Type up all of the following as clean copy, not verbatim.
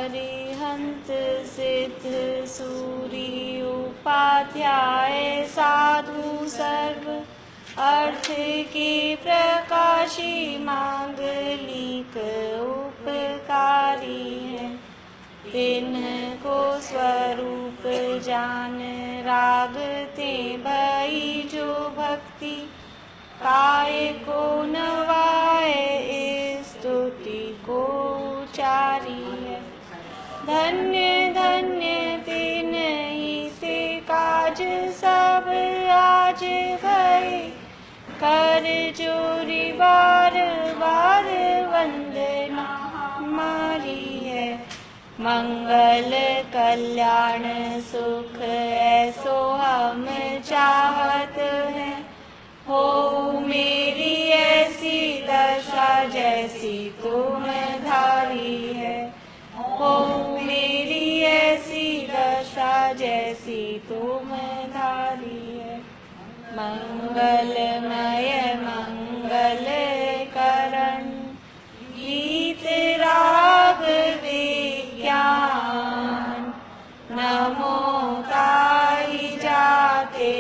अरिहंत सिद्ध सूरि उपाध्याय साधु सर्व अर्थ के प्रकाशी मांगलिक उपकारी है। तिनको स्वरूप जान रागते भई जो भक्ति काय को नवाए स्तुति को चारी है। धन्य धन्य तिन्हि से काज सब आज भय कर जोरी बार बार वंदना हमारी है। मंगल कल्याण सुख ऐसो हम चाहत हैं। हो मेरी ऐसी दशा जैसी तुम धारी है। हो मेरी ऐसी दशा जैसी तुम धारी है। मंगलमय मंगल करण गीत राग विज्ञान नमो ताहि जाते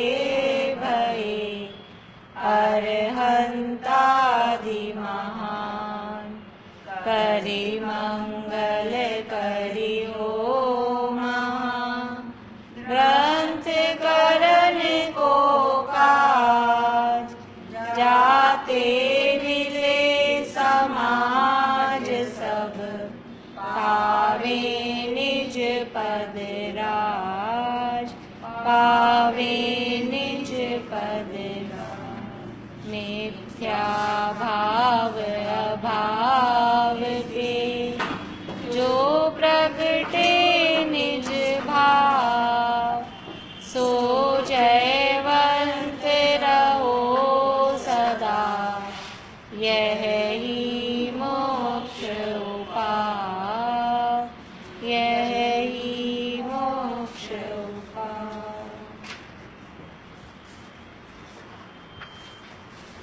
भये अरहंतादि महान। करि मंगल करि हो महान ग्रंथ करण को काज जाते मिले समाज सब पावे निज पद राज पावे निज पद राज। मिथ्या भाव अभाव पे जो प्रगटे निज भाव सो जयवंत रहो सदा यह ही मोक्ष उपाय यह ही मोक्ष उपाय।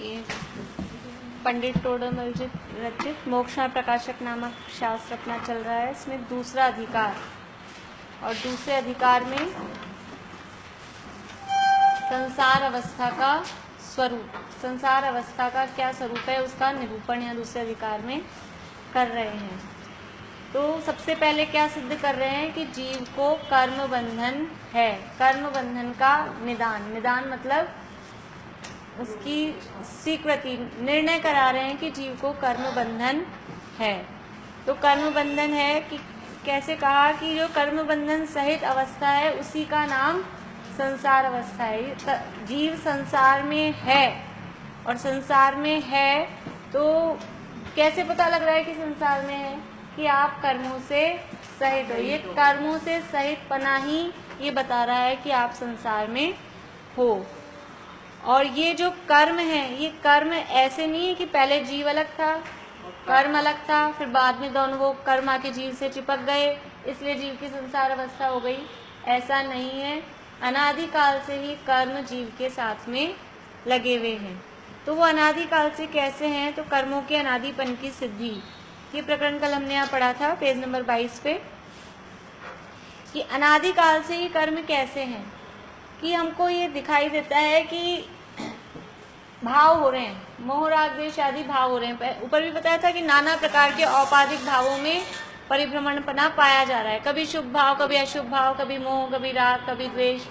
ये पंडित टोडरमल जी रचित मोक्षण प्रकाशक नामक शास्त्र अपना चल रहा है। इसमें दूसरा अधिकार और दूसरे अधिकार में संसार अवस्था का स्वरूप, संसार अवस्था का क्या स्वरूप है उसका निरूपण यहाँ दूसरे अधिकार में कर रहे हैं। तो सबसे पहले क्या सिद्ध कर रहे हैं कि जीव को कर्म बंधन है। कर्म बंधन का निदान, निदान मतलब उसकी स्वीकृति, निर्णय करा रहे हैं कि जीव को कर्म बंधन है। तो कर्म बंधन है कि कैसे कहा कि जो कर्म बंधन सहित अवस्था है उसी का नाम संसार अवस्था है। जीव संसार में है और संसार में है तो कैसे पता लग रहा है कि संसार में है कि आप कर्मों से सहित हो। ये कर्मों से सहित पना ही ये बता रहा है कि आप संसार में हो। और ये जो कर्म है ये कर्म ऐसे नहीं है कि पहले जीव अलग था कर्म अलग था फिर बाद में दोनों वो कर्म आके जीव से चिपक गए इसलिए जीव की संसार अवस्था हो गई। ऐसा नहीं है। अनादिकाल से ही कर्म जीव के साथ में लगे हुए हैं। तो वो अनादिकाल से कैसे हैं? तो कर्मों के अनादिपन की सिद्धि, ये प्रकरण कल हमने यहाँ पढ़ा था पेज नंबर 22 पे कि अनादिकाल से ही कर्म कैसे हैं कि हमको ये दिखाई देता है कि भाव हो रहे हैं, मोह राग द्वेष आदि भाव हो रहे हैं। ऊपर भी बताया था कि नाना प्रकार के औपाधिक भावों में परिभ्रमणपना पाया जा रहा है। कभी शुभ भाव, कभी अशुभ भाव, कभी मोह, कभी राग, कभी द्वेष।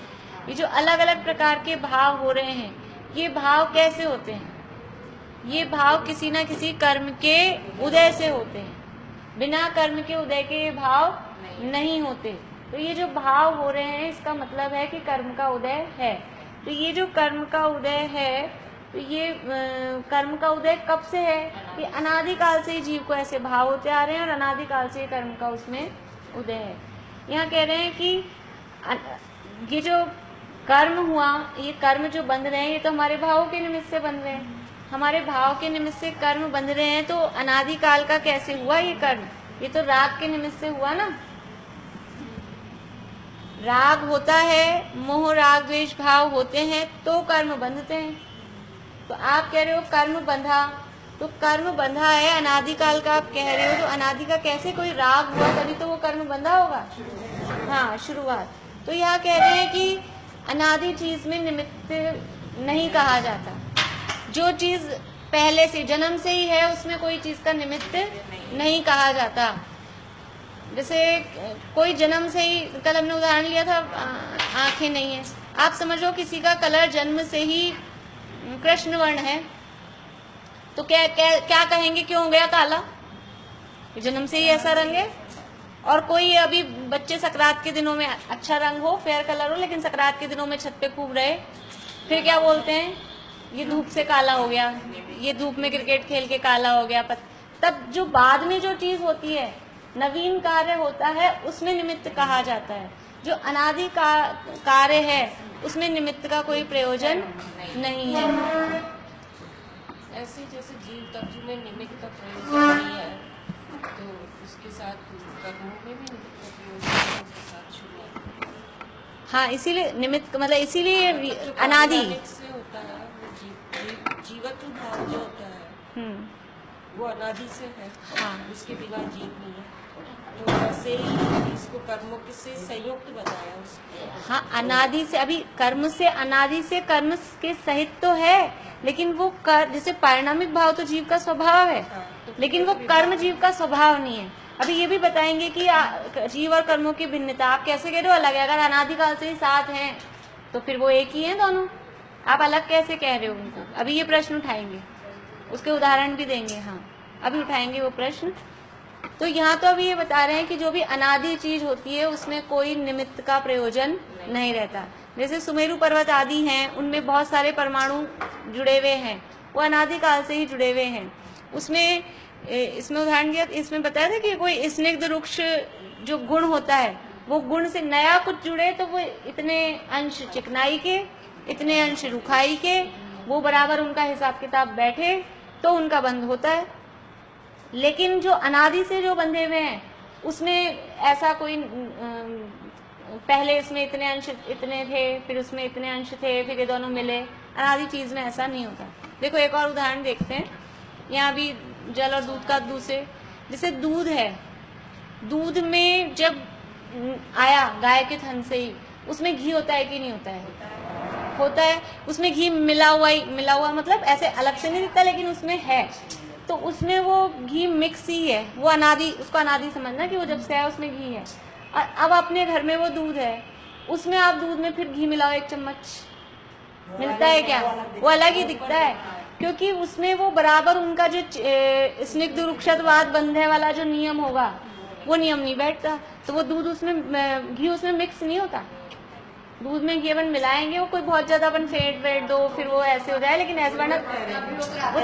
ये जो अलग अलग प्रकार के भाव हो रहे हैं ये भाव कैसे होते हैं? ये भाव किसी न किसी कर्म के उदय से होते हैं। बिना कर्म के उदय के ये भाव नहीं होते। तो ये जो भाव हो रहे हैं इसका मतलब है कि कर्म का उदय है। तो ये जो कर्म का उदय है तो ये कर्म का उदय कब से है? कि अनादिकाल से ही जीव को ऐसे भाव होते आ रहे हैं और अनादिकाल से कर्म का उसमें उदय है। यहाँ कह रहे हैं कि ये जो कर्म हुआ, ये कर्म जो बंध रहे हैं ये तो हमारे भावों के निमित्त से बंध रहे हैं। हमारे भाव के निमित्त से कर्म बंध रहे हैं। तो अनादिकाल का कैसे हुआ ये कर्म? ये तो राग के निमित्त से हुआ ना। राग होता है, मोह राग द्वेष भाव होते हैं तो कर्म बंधते हैं। तो आप कह रहे हो कर्म बंधा तो कर्म बंधा है अनादिकाल का आप कह रहे हो, तो अनादि का कैसे कोई राग हुआ तभी तो वो कर्म बंधा होगा। हाँ, शुरुआत। तो यहाँ कह रहे हैं कि अनादि चीज में निमित्त नहीं कहा जाता। जो चीज पहले से जन्म से ही है उसमें कोई चीज का निमित्त नहीं कहा जाता। जैसे कोई जन्म से ही, कल हमने उदाहरण लिया था, आंखें नहीं है, आप समझो किसी का कलर जन्म से ही कृष्ण वर्ण है, तो क्या कहेंगे, क्यों हो गया काला? जन्म से ही ऐसा रंग है। और कोई अभी बच्चे सकरात के दिनों में अच्छा रंग हो, फेयर कलर हो, लेकिन सकरात के दिनों में छत पे खूब रहे, फिर क्या बोलते हैं, ये धूप से काला हो गया, ये धूप में क्रिकेट खेल के काला हो गया। तब जो बाद में जो चीज होती है, नवीन कार्य होता है, उसमें निमित्त कहा जाता है। जो अनादि कार्य है उसमें निमित्त का कोई प्रयोजन नहीं है। ऐसे जैसे जीव तत्व में निमित्त का प्रयोजन नहीं है, तो उसके साथ कर्मों में भी निमित्त का प्रयोजन उसके साथ शुरुआत। हाँ, इसीलिए निमित्त मतलब इसीलिए अनादि से होता है, वो जीवत्व भाव जो होता है वो अनादि से है। हाँ, उसके बिना जीव नहीं है। तो वैसे ही इसको कर्मों से संयुक्त बताया उसको। हाँ, अनादि से, अभी कर्म से, अनादि से कर्म के सहित तो है, लेकिन वो जैसे पारिणामिक भाव तो जीव का स्वभाव है, लेकिन वो कर्म जीव का स्वभाव नहीं है। अभी ये भी बताएंगे कि जीव और कर्मों की भिन्नता। आप कैसे कह रहे हो अलग है? अगर अनादिकाल से ही साथ हैं तो फिर वो एक ही हैं दोनों, आप अलग कैसे कह रहे हो उनको? अभी ये प्रश्न उठाएंगे, उसके उदाहरण भी देंगे। हाँ, अभी उठाएंगे वो प्रश्न। तो यहाँ तो अभी ये बता रहे हैं कि जो भी अनादि चीज होती है उसमें कोई निमित्त का प्रयोजन नहीं रहता। जैसे सुमेरु पर्वत आदि हैं, उनमें बहुत सारे परमाणु जुड़े हुए हैं, वो अनादिकाल से ही जुड़े हुए हैं। उसमें इसमें उदाहरण दिया, इसमें बताया था कि कोई स्निग्ध वृक्ष जो गुण होता है, वो गुण से नया कुछ जुड़े तो वो इतने अंश चिकनाई के, इतने अंश रुखाई के, वो बराबर उनका हिसाब किताब बैठे तो उनका बंध होता है। लेकिन जो अनादि से जो बंधे हुए हैं उसमें ऐसा कोई पहले इसमें इतने अंश इतने थे, फिर उसमें इतने अंश थे, फिर ये दोनों मिले, अनादि चीज में ऐसा नहीं होता। देखो एक और उदाहरण देखते हैं, यहाँ भी जल और दूध का दूसरे, जैसे दूध है, दूध में जब आया गाय के थन से ही, उसमें घी होता है कि नहीं होता है? होता है। उसमें घी मिला हुआ मतलब ऐसे अलग से नहीं दिखता, लेकिन उसमें है, तो उसमें वो घी मिक्स ही है, वो अनादि, उसको अनादि समझना कि वो जब से है उसमें घी है। और अब अपने घर में वो दूध है, उसमें आप दूध में फिर घी मिलाओ 1 चम्मच, मिलता है क्या? वो अलग ही दिखता है, क्योंकि उसमें वो बराबर उनका जो स्निग्ध वृक्षत्वाद बंधे वाला जो नियम होगा वो नियम नहीं बैठता, तो वो दूध उसमें घी उसमें मिक्स नहीं होता। दूध में घी अपन मिलाएंगे, वो कोई बहुत ज्यादा अपन फेंट दो फिर वो ऐसे हो जाए, लेकिन ऐसे वरना वो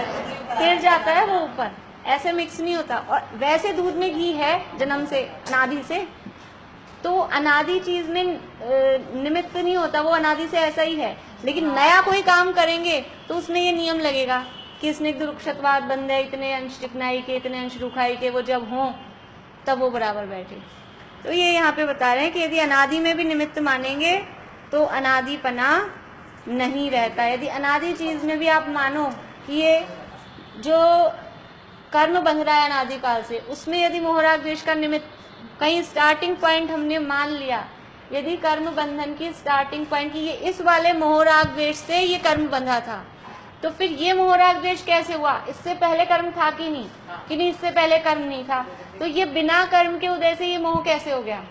तिर जाता है वो ऊपर, ऐसे मिक्स नहीं होता। और वैसे दूध में घी है जन्म से, अनादि से, तो अनादि चीज में निमित्त नहीं होता, वो अनादि से ऐसा ही है। लेकिन नया कोई काम करेंगे तो उसमें ये नियम लगेगा कि स्निग्ध वृक्षत्वाद बंधे, इतने अंश चिकनाई के, इतने अंश रुखाई के, वो जब हों तब वो बराबर बैठे। तो ये यहाँ पे बता रहे हैं कि यदि अनादि में भी निमित्त मानेंगे तो अनादिपना नहीं रहता। यदि अनादि चीज में भी आप मानो कि ये जो कर्म बंध रहा है अनादिकाल से, उसमें यदि मोहराग द्वेष का निमित्त कहीं स्टार्टिंग पॉइंट हमने मान लिया, यदि कर्म बंधन की स्टार्टिंग पॉइंट की ये इस वाले मोहराग द्वेष से ये कर्म बंधा था, तो फिर ये मोहराग द्वेष कैसे हुआ? इससे पहले कर्म था कि नहीं, इससे पहले कर्म नहीं था, तो ये बिना कर्म के उदय से ये मोह कैसे हो गया?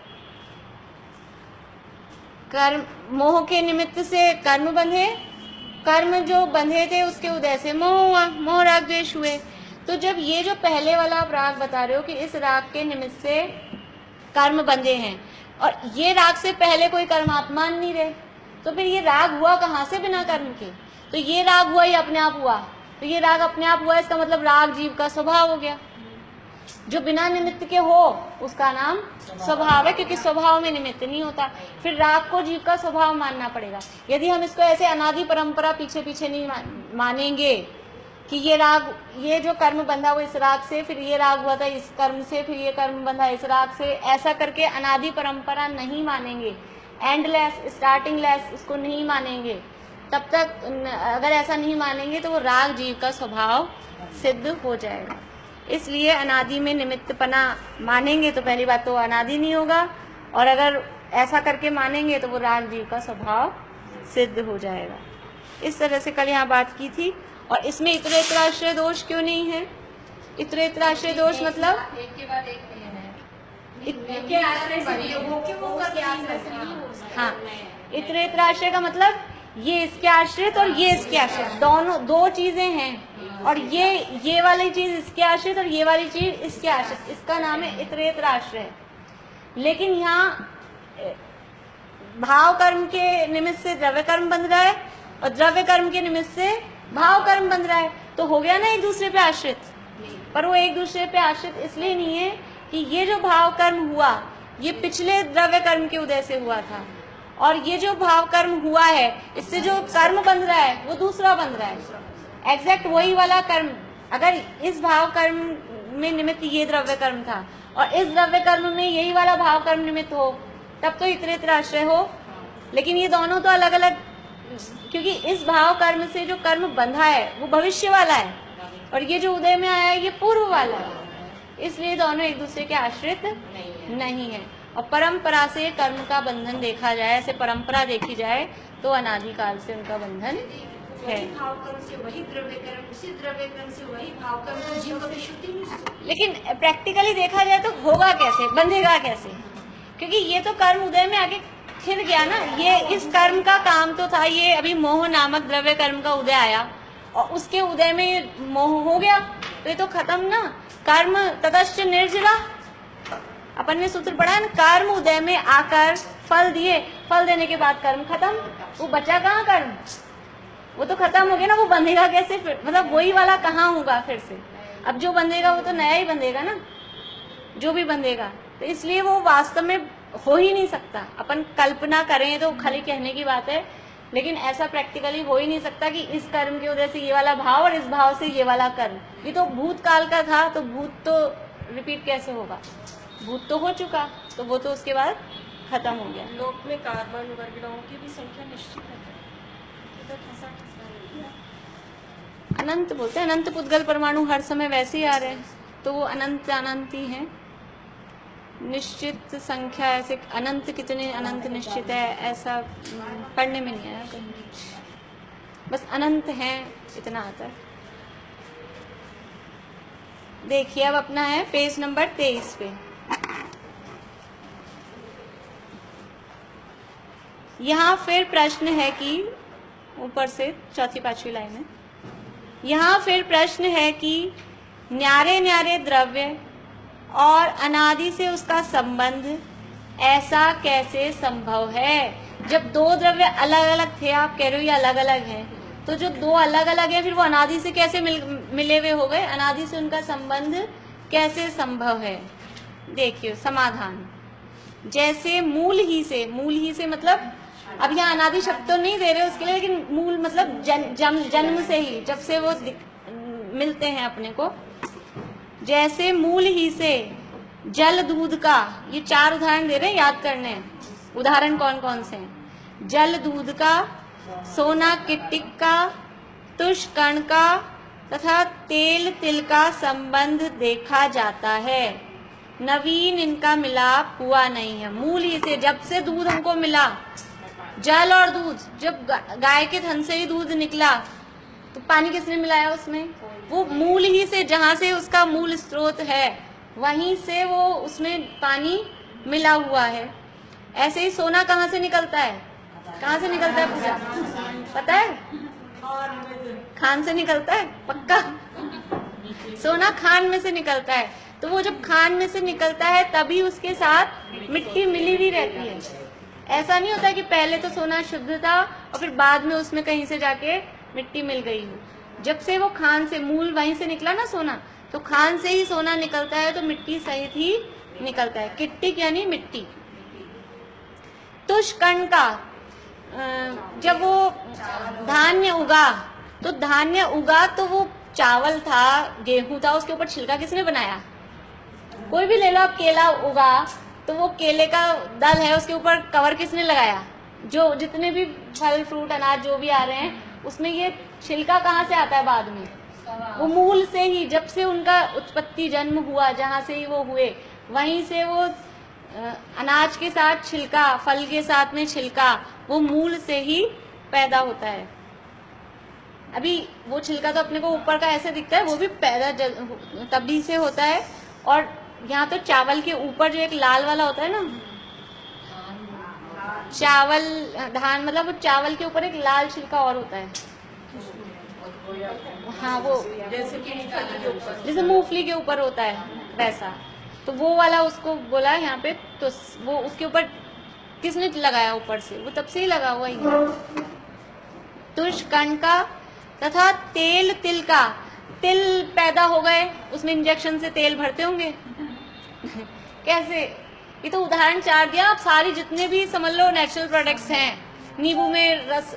कर्म, मोह के निमित्त से कर्म बंधे, कर्म जो बंधे थे उसके उदय से मोह हुआ, मोह राग द्वेष हुए। तो जब ये जो पहले वाला आप राग बता रहे हो कि इस राग के निमित्त से कर्म बंधे हैं, और ये राग से पहले कोई कर्मात्मा नहीं रहे, तो फिर ये राग हुआ कहाँ से बिना कर्म के? तो ये राग हुआ, ये अपने आप हुआ, तो ये राग अपने आप हुआ, इसका मतलब राग जीव का स्वभाव हो गया। जो बिना निमित्त के हो उसका नाम स्वभाव है, क्योंकि स्वभाव में निमित्त नहीं होता। फिर राग को जीव का स्वभाव मानना पड़ेगा। यदि हम इसको ऐसे अनादि परंपरा पीछे पीछे नहीं मानेंगे कि ये राग, ये जो कर्म बंधा वो इस राग से, फिर ये राग हुआ था इस कर्म से, फिर ये कर्म बंधा इस राग से, ऐसा करके अनादि परंपरा नहीं मानेंगे, एंडलेस, स्टार्टिंग लेस उसको नहीं मानेंगे, तब तक अगर ऐसा नहीं मानेंगे तो वो राग जीव का स्वभाव सिद्ध हो जाएगा। इसलिए अनादि में निमित्तपना मानेंगे तो पहली बात तो अनादि नहीं होगा, और अगर ऐसा करके मानेंगे तो वो राग जीव का स्वभाव सिद्ध हो जाएगा। इस तरह से कल यहाँ बात की थी। और इसमें इतरेतराश्रय दोष क्यों नहीं है? इतरेतराश्रय दोष मतलब एक के बाद एक नहीं है। हाँ, इतरेतराश्रय का मतलब ये इसके आश्रित और ये इसके आश्रित, दोनों दो चीजें हैं, और ये वाली चीज इसके आश्रित और ये वाली चीज इसके आश्रित, इसका नाम है इतरेतराश्रय। लेकिन यहाँ भाव कर्म के निमित्त से द्रव्य कर्म बन रहा है और द्रव्य कर्म के निमित्त से भाव कर्म बन रहा है, तो हो गया ना एक दूसरे पे आश्रित। पर वो एक दूसरे पे आश्रित इसलिए नहीं है कि ये जो भाव कर्म हुआ ये पिछले द्रव्य कर्म के उदय से हुआ था, और ये जो भाव कर्म हुआ है इससे जो कर्म बन रहा है वो दूसरा बन रहा है, एग्जैक्ट वही वाला कर्म। अगर इस भाव कर्म में निमित्त ये द्रव्य कर्म था और इस द्रव्य कर्म में यही वाला भाव कर्म निमित्त हो, तब तो इतरेतराश्रय हो। लेकिन ये दोनों तो अलग अलग, क्योंकि इस भाव कर्म से जो कर्म बंधा है वो भविष्य वाला है, और ये जो उदय में आया है ये पूर्व वाला है, इसलिए दोनों एक दूसरे के आश्रित नहीं है। और परंपरा से कर्म का बंधन देखा जाए, ऐसे परंपरा देखी जाए तो अनादिकाल से उनका बंधन है। भाव कर्म से वही द्रव्य कर्म, उसी द्रव्य कर्म से वही भाव कर्म, तो जीव कभी शुद्धि नहीं। लेकिन प्रैक्टिकली देखा जाए तो होगा कैसे, बंधेगा कैसे? क्योंकि ये तो कर्म उदय में आगे खिल गया ना। ये इस कर्म का काम तो था, ये अभी मोह नामक द्रव्य कर्म का उदय आया और उसके उदय में मोह हो गया, तो ये तो खत्म ना। कर्म ततश्च निर्जरा, अपन ने सूत्र पढ़ा है ना, कर्म उदय में आकर फल दिए, फल देने के बाद कर्म खत्म, वो बचा कहाँ कर्म? वो तो खत्म हो गया ना। वो बंधेगा कैसे फिर? मतलब वही वाला कहाँ होगा फिर से? अब जो बंधेगा वो तो नया ही बंधेगा ना, जो भी बंधेगा। तो इसलिए वो वास्तव में हो ही नहीं सकता। अपन कल्पना करें तो खाली कहने की बात है, लेकिन ऐसा प्रैक्टिकली हो ही नहीं सकता कि इस कर्म की वजह से ये वाला भाव और इस भाव से ये वाला कर्म। ये तो भूतकाल का था, तो भूत तो रिपीट कैसे होगा? भूत तो हो चुका, तो वो तो उसके बाद खत्म हो गया। लोक में कार्बन वर्गों की भी संख्या निश्चित है, अनंत बोलते हैं, अनंत पुद्गल परमाणु हर समय वैसे ही आ रहे हैं, तो वो अनंत अनंत ही है। निश्चित संख्या ऐसे अनंत, कितने अनंत निश्चित है ऐसा पढ़ने में नहीं आया कहीं, बस अनंत है इतना आता है। देखिए अब अपना है पेज नंबर 23 पे। यहाँ फिर प्रश्न है कि ऊपर से चौथी पांचवी लाइन है, यहाँ फिर प्रश्न है कि न्यारे न्यारे द्रव्य और अनादि से उसका संबंध ऐसा कैसे संभव है? जब दो द्रव्य अलग अलग थे, आप कह रहे हो ये अलग अलग है, तो जो दो अलग अलग है फिर वो अनादि से कैसे मिले हुए हो गए? अनादि से उनका संबंध कैसे संभव है? देखिए समाधान, जैसे मूल ही से मतलब अब यहाँ अनादि शब्द तो नहीं दे रहे उसके लिए, लेकिन मूल मतलब जन्म से ही, जब से वो मिलते हैं अपने को। जैसे मूल ही से जल दूध का, ये 4 उदाहरण दे रहे हैं, याद करने हैं उदाहरण कौन कौन से हैं। जल दूध का, सोना किट्टिक का, तुष कण का तथा तेल तिल का संबंध देखा जाता है, नवीन इनका मिलाप हुआ नहीं है। मूल ही से, जब से दूध हमको मिला, जल और दूध, जब गाय के थन से ही दूध निकला तो पानी किसने मिलाया उसमें? वो मूल ही से, जहाँ से उसका मूल स्रोत है वहीं से वो उसमें पानी मिला हुआ है। ऐसे ही सोना कहाँ से निकलता है? कहाँ से निकलता है पूजा? पता है? खान से निकलता है, पक्का। सोना खान में से निकलता है, तो वो जब खान में से निकलता है तभी उसके साथ मिट्टी मिली हुई रहती है। ऐसा नहीं होता कि पहले तो सोना शुद्ध था और फिर बाद में उसमें कहीं से जाके मिट्टी मिल गई हो। जब से वो खान से, मूल वहीं से निकला ना सोना, तो खान से ही सोना निकलता है, तो मिट्टी सहित ही निकलता है। किट्टिक यानी मिट्टी। तुष कण का, जब वो धान्य उगा, तो धान्य उगा तो वो चावल था, गेहूं था, उसके ऊपर छिलका किसने बनाया? कोई भी ले लो आप, केला उगा तो वो केले का दल है, उसके ऊपर कवर किसने लगाया? जो जितने भी फल फ्रूट अनाज जो भी आ रहे हैं उसमें ये छिलका कहाँ से आता है बाद में? वो मूल से ही, जब से उनका उत्पत्ति जन्म हुआ, जहाँ से ही वो हुए, वहीं से वो अनाज के साथ छिलका, फल के साथ में छिलका, वो मूल से ही पैदा होता है। अभी वो छिलका तो अपने को ऊपर का ऐसे दिखता है, वो भी पैदा तभी से होता है। और यहाँ तो चावल के ऊपर जो एक लाल वाला होता है ना, चावल धान, मतलब वो चावल के ऊपर एक लाल छिलका और होता है। हाँ, वो जैसे मूंगफली के ऊपर होता है वैसा, तो वो वाला उसको बोला यहाँ पे। तो वो उसके ऊपर किसने लगाया ऊपर से? वो तब से ही लगा हुआ ही है। तुष्कण का तथा तेल, तिल का, तिल पैदा हो गए, उसमें इंजेक्शन से तेल भरते होंगे कैसे? ये तो उदाहरण 4 दिया। आप सारी जितने भी समझ लो नेचुरल प्रोडक्ट्स हैं, नींबू में रस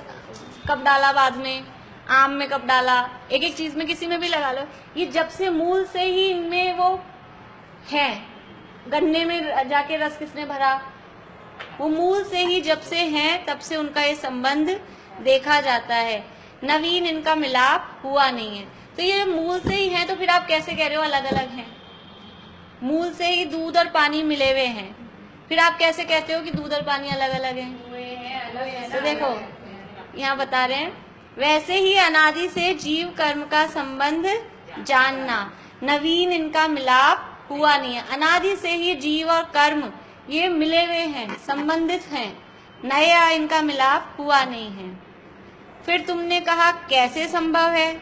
कब डाला, बाद में आम में कब डाला, एक एक चीज में किसी में भी लगा लो, ये जब से मूल से ही इनमें वो है। गन्ने में जाके रस किसने भरा? वो मूल से ही जब से हैं तब से उनका ये संबंध देखा जाता है। नवीन इनका मिलाप हुआ नहीं है। तो ये मूल से ही हैं, तो फिर आप कैसे कह रहे हो अलग अलग हैं? मूल से ही दूध और पानी मिले हुए हैं, फिर आप कैसे कहते हो कि दूध और पानी अलग अलग हैं? तो देखो यहाँ बता रहे हैं, वैसे ही अनादि से जीव कर्म का संबंध जानना, नवीन इनका मिलाप हुआ नहीं है। अनादि से ही जीव और कर्म ये मिले हुए हैं, संबंधित हैं, नया इनका मिलाप हुआ नहीं है। फिर तुमने कहा कैसे संभव है?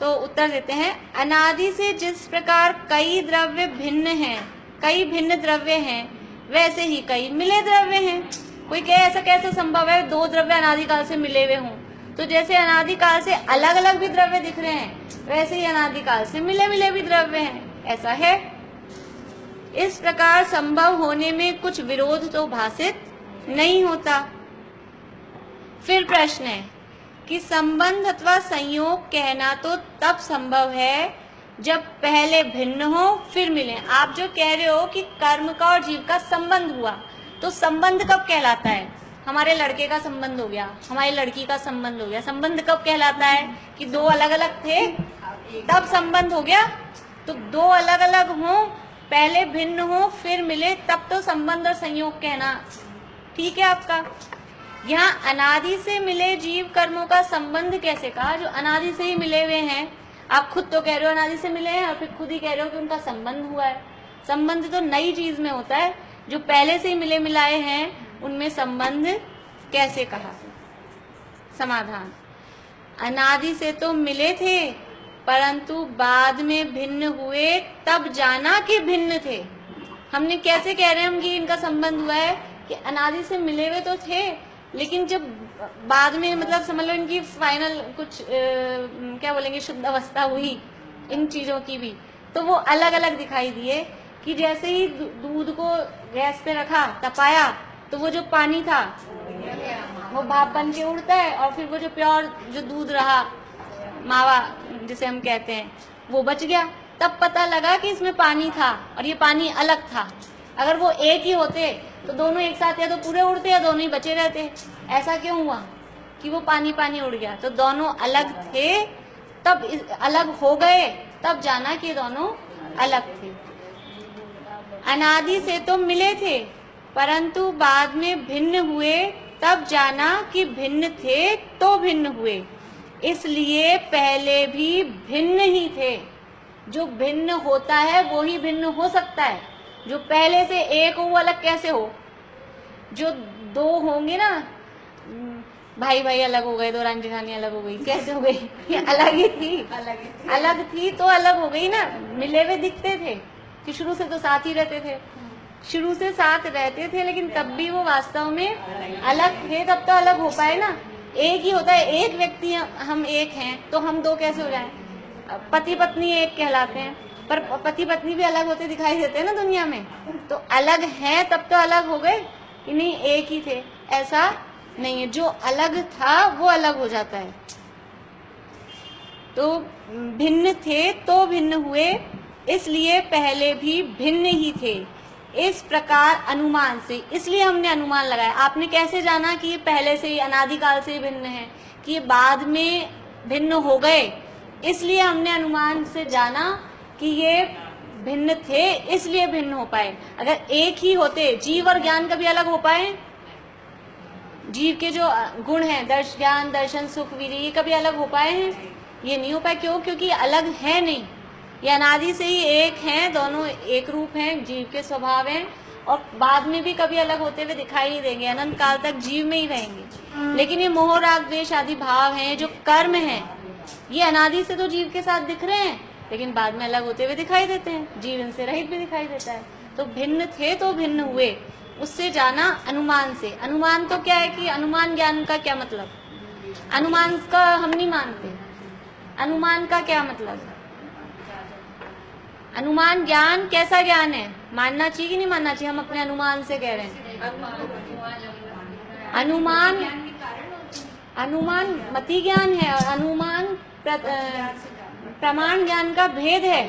तो उत्तर देते हैं, अनादि से जिस प्रकार कई द्रव्य भिन्न हैं, कई भिन्न द्रव्य हैं, वैसे ही कई मिले द्रव्य हैं। कोई कहे ऐसा कैसे संभव है 2 द्रव्य अनादिकाल से मिले हुए हों? तो जैसे अनादिकाल से अलग अलग भी द्रव्य दिख रहे हैं, वैसे ही अनादिकाल से मिले मिले भी द्रव्य हैं, ऐसा है। इस प्रकार संभव होने में कुछ विरोध तो भाषित नहीं होता। फिर प्रश्न है कि संबंध अथवा संयोग कहना तो तब संभव है जब पहले भिन्न हो फिर मिले। आप जो कह रहे हो कि कर्म का और जीव का संबंध हुआ, तो संबंध कब कहलाता है? हमारे लड़के का संबंध हो गया, हमारी लड़की का संबंध हो गया। संबंध कब कहलाता है? कि 2 अलग अलग थे तब संबंध हो गया। तो 2 अलग अलग हो, पहले भिन्न हो फिर मिले, तब तो संबंध और संयोग कहना ठीक है आपका। यहाँ अनादि से मिले जीव कर्मों का संबंध कैसे कहा? जो अनादि से ही मिले हुए हैं, आप खुद तो कह रहे हो अनादि से मिले हैं, और फिर खुद ही कह रहे हो कि उनका संबंध हुआ है। संबंध तो नई चीज में होता है, जो पहले से ही मिले मिलाए हैं उनमें संबंध कैसे कहा? समाधान, अनादि से तो मिले थे, परंतु बाद में भिन्न हुए, तब जाना कि भिन्न थे। हमने कैसे कह रहे हैं हम कि इनका संबंध हुआ है? कि अनादि से मिले हुए तो थे, लेकिन जब बाद में, मतलब समझ लो इनकी फाइनल कुछ क्या बोलेंगे, शुद्ध अवस्था हुई इन चीजों की भी, तो वो अलग अलग दिखाई दिए। कि जैसे ही दूध को गैस पे रखा, तपाया, तो वो जो पानी था वो भाप बन के उड़ता है, और फिर वो जो प्योर जो दूध रहा, मावा जिसे हम कहते हैं, वो बच गया। तब पता लगा कि इसमें पानी था और ये पानी अलग था। अगर वो एक ही होते तो दोनों एक साथ या तो पूरे उड़ते या दोनों ही बचे रहते। ऐसा क्यों हुआ कि वो पानी पानी उड़ गया? तो दोनों अलग थे, तब अलग हो गए, तब जाना कि दोनों अलग थे। अनादि से तो मिले थे, परंतु बाद में भिन्न हुए, तब जाना कि भिन्न थे तो भिन्न हुए। इसलिए पहले भी भिन्न ही थे। जो भिन्न होता है वो ही भिन्न हो सकता है। जो पहले से एक हो वो अलग कैसे हो? जो 2 होंगे ना, भाई भाई अलग हो गए, 2 रानी जेठानी अलग हो गई, कैसे हो गई? ये अलग ही थी, अलग थी तो अलग हो गई ना। मिले हुए दिखते थे कि शुरू से तो साथ ही रहते थे, शुरू से साथ रहते थे, लेकिन तब भी वो वास्तव में अलग थे, तब तो अलग हो पाए ना। एक ही होता है, एक व्यक्ति हम एक हैं, तो हम 2 कैसे हो जाएं? पति पत्नी एक कहलाते हैं, पर पति पत्नी भी अलग होते दिखाई देते हैं ना दुनिया में। तो अलग हैं तब तो अलग हो गए कि नहीं एक ही थे? ऐसा नहीं है, जो अलग था वो अलग हो जाता है। तो भिन्न थे तो भिन्न हुए, इसलिए पहले भी भिन्न ही थे। इस प्रकार अनुमान से, इसलिए हमने अनुमान लगाया। आपने कैसे जाना कि ये पहले से ही अनादिकाल से ही भिन्न है, कि ये बाद में भिन्न हो गए, इसलिए हमने अनुमान से जाना कि ये भिन्न थे इसलिए भिन्न हो पाए। अगर एक ही होते, जीव और ज्ञान कभी अलग हो पाए? जीव के जो गुण हैं, ज्ञान, दर्शन, सुख, वीर्य, ये कभी अलग हो पाए हैं? ये नहीं हो पाए। क्यों? क्योंकि अलग है नहीं, ये अनादि से ही एक हैं, दोनों एक रूप हैं, जीव के स्वभाव हैं, और बाद में भी कभी अलग होते हुए दिखाई नहीं देंगे, अनंत काल तक जीव में ही रहेंगे। लेकिन ये मोह, राग, द्वेष आदि भाव हैं, जो कर्म हैं, ये अनादि से तो जीव के साथ दिख रहे हैं, लेकिन बाद में अलग होते हुए दिखाई देते हैं, जीव इनसे रहित भी दिखाई देता है। तो भिन्न थे तो भिन्न हुए, उससे जाना अनुमान से। अनुमान तो क्या है कि अनुमान ज्ञान का क्या मतलब? अनुमान का हम नहीं मानते। अनुमान का क्या मतलब? अनुमान ज्ञान कैसा ज्ञान है? मानना चाहिए कि नहीं मानना चाहिए? हम अपने अनुमान से कह रहे हैं। अनुमान मति ज्ञान है और अनुमान प्रमाण ज्ञान का भेद है।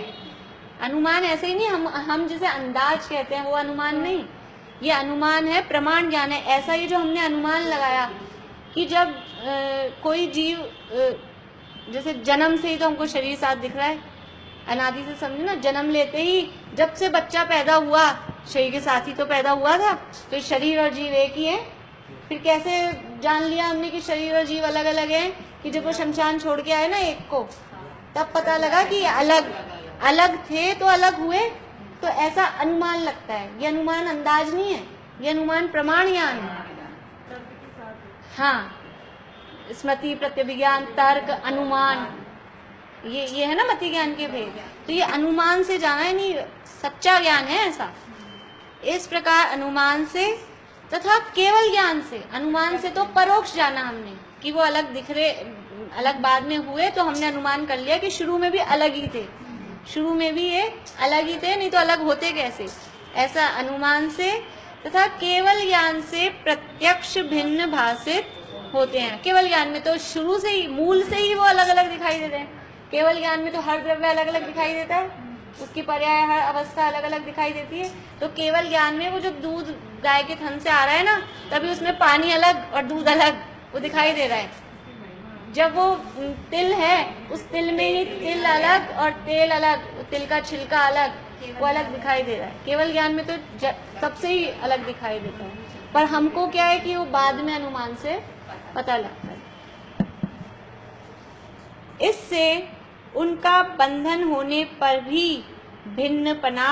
अनुमान ऐसे ही नहीं, हम जिसे अंदाज कहते हैं वो अनुमान नहीं, ये अनुमान है, प्रमाण ज्ञान है। ऐसा ये जो हमने अनुमान लगाया कि जब कोई जीव जैसे जन्म से ही तो हमको शरीर साथ दिख रहा है, अनादि से समझे ना, जन्म लेते ही जब से बच्चा पैदा हुआ शरीर के साथ ही तो पैदा हुआ था, तो शरीर और जीव एक ही है। फिर कैसे जान लिया हमने कि शरीर और जीव अलग अलग हैं? कि जब वो शमशान छोड़ के आए ना एक को, तब पता लगा कि अलग अलग थे तो अलग हुए। तो ऐसा अनुमान लगता है, ये अनुमान अंदाज नहीं है, ये अनुमान प्रमाण ज्ञान है। हाँ, स्मृति, प्रत्यभिज्ञान, तर्क, अनुमान, ये है ना मति ज्ञान के भेद। तो ये अनुमान से जाना है, नहीं सच्चा ज्ञान है ऐसा। इस प्रकार अनुमान से तथा केवल ज्ञान से, अनुमान से तो परोक्ष जाना हमने कि वो अलग दिख रहे, अलग बाद में हुए, तो हमने अनुमान कर लिया कि शुरू में भी अलग ही थे, शुरू में भी ये अलग ही थे, नहीं तो अलग होते कैसे? ऐसा अनुमान से तथा केवल ज्ञान से प्रत्यक्ष भिन्न भाषित होते हैं। केवल ज्ञान में तो शुरू से ही, मूल से ही वो अलग अलग दिखाई देते हैं। केवल ज्ञान में तो हर द्रव्य अलग अलग दिखाई देता है, उसकी पर्याय हर अवस्था अलग अलग दिखाई देती है। तो केवल ज्ञान में वो जब दूध गाय के थन से आ रहा है ना, तभी उसमें पानी अलग और दूध अलग वो दिखाई दे रहा है। जब वो तिल है, उस तिल में ही तिल अलग और तेल अलग, तिल का छिलका अलग, वो अलग दिखाई दे रहा है। केवल ज्ञान में तो सबसे ही अलग दिखाई देता है, पर हमको क्या है कि वो बाद में अनुमान से पता लगता है। इससे उनका बंधन होने पर भी भिन्नपना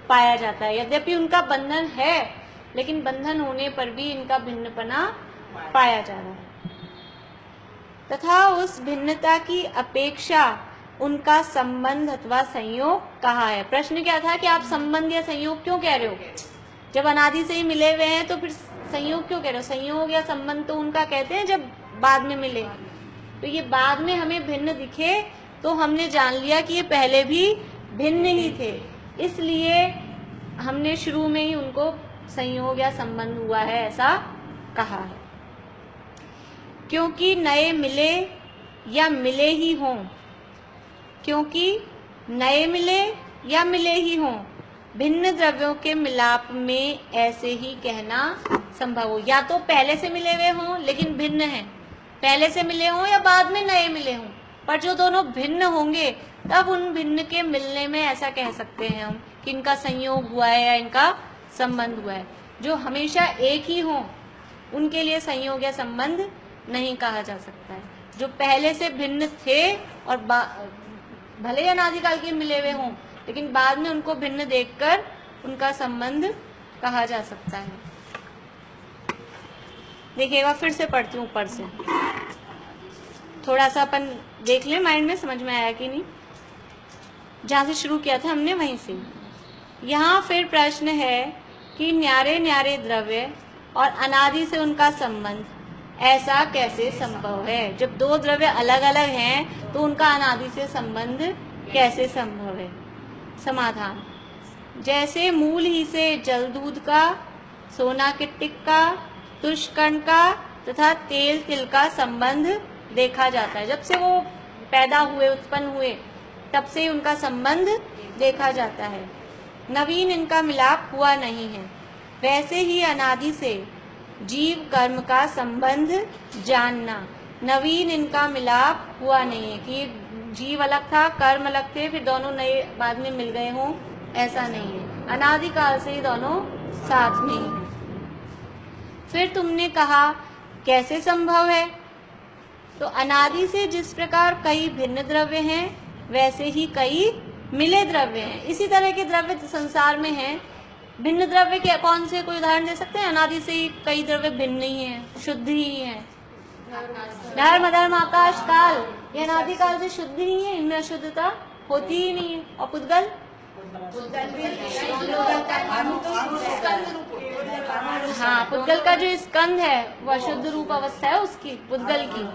पाया जाता है। यद्यपि उनका बंधन है, लेकिन बंधन होने पर भी इनका भिन्नपना पाया जा रहा है। तथा उस भिन्नता की अपेक्षा उनका संबंध अथवा संयोग कहा है। प्रश्न क्या था कि आप संबंध या संयोग क्यों कह रहे हो? जब अनादि से ही मिले हुए हैं तो फिर संयोग क्यों कह रहे हो? संयोग या संबंध तो उनका कहते हैं जब बाद में मिले। तो ये बाद में हमें भिन्न दिखे तो हमने जान लिया कि ये पहले भी भिन्न ही थे, इसलिए हमने शुरू में ही उनको संयोग या संबंध हुआ है ऐसा कहा है। क्योंकि नए मिले या मिले ही हों, क्योंकि नए मिले या मिले ही हों, भिन्न द्रव्यों के मिलाप में ऐसे ही कहना संभव हो। या तो पहले से मिले हुए हों लेकिन भिन्न हैं, पहले से मिले हों या बाद में नए मिले हों, पर जो दोनों भिन्न होंगे तब उन भिन्न के मिलने में ऐसा कह सकते हैं हम कि इनका संयोग हुआ है या इनका संबंध हुआ है। जो हमेशा एक ही हों उनके लिए संयोग या संबंध नहीं कहा जा सकता है। जो पहले से भिन्न थे और भले ही अनादिकाल के मिले हुए हों, लेकिन बाद में उनको भिन्न देखकर उनका संबंध कहा जा सकता है। देखिएगा, फिर से पढ़ती हूँ ऊपर से, थोड़ा सा अपन देख लें माइंड में, समझ में आया कि नहीं। जहाँ से शुरू किया था हमने वहीं से। यहाँ फिर प्रश्न है कि न्यारे न्यारे द्रव्य और अनादि से उनका संबंध ऐसा कैसे संभव है? जब दो द्रव्य अलग अलग हैं तो उनका अनादि से संबंध कैसे संभव है? समाधान, जैसे मूल ही से जल दूध का, सोना किट्टिक का, तुष्कण का तथा तेल तिल का संबंध देखा जाता है। जब से वो पैदा हुए, उत्पन्न हुए, तब से ही उनका संबंध देखा जाता है। नवीन इनका मिलाप हुआ नहीं है। वैसे ही अनादि से जीव कर्म का संबंध जानना, नवीन इनका मिलाप हुआ नहीं है कि जीव अलग था, कर्म अलग थे, फिर दोनों नए बाद में मिल गए हों, ऐसा नहीं है। अनादिकाल से ही दोनों साथ में ही हैं। फिर तुमने कहा कैसे संभव है? तो अनादि से जिस प्रकार कई भिन्न द्रव्य हैं, वैसे ही कई मिले द्रव्य हैं। इसी तरह के द्रव्य संसार में हैं। भिन्न द्रव्य के कौन से, कोई उदाहरण दे सकते हैं? अनादि से ही कई द्रव्य भिन्न ही हैं, शुद्ध ही हैं। धर्म अधर्म आकाश काल, ये अनादि काल से शुद्ध ही है, इनमें अशुद्धता होती ही नहीं है। और पुद्गल, हाँ, पुद्गल का जो स्कंध है वह शुद्ध रूप अवस्था है उसकी, पुद्गल की।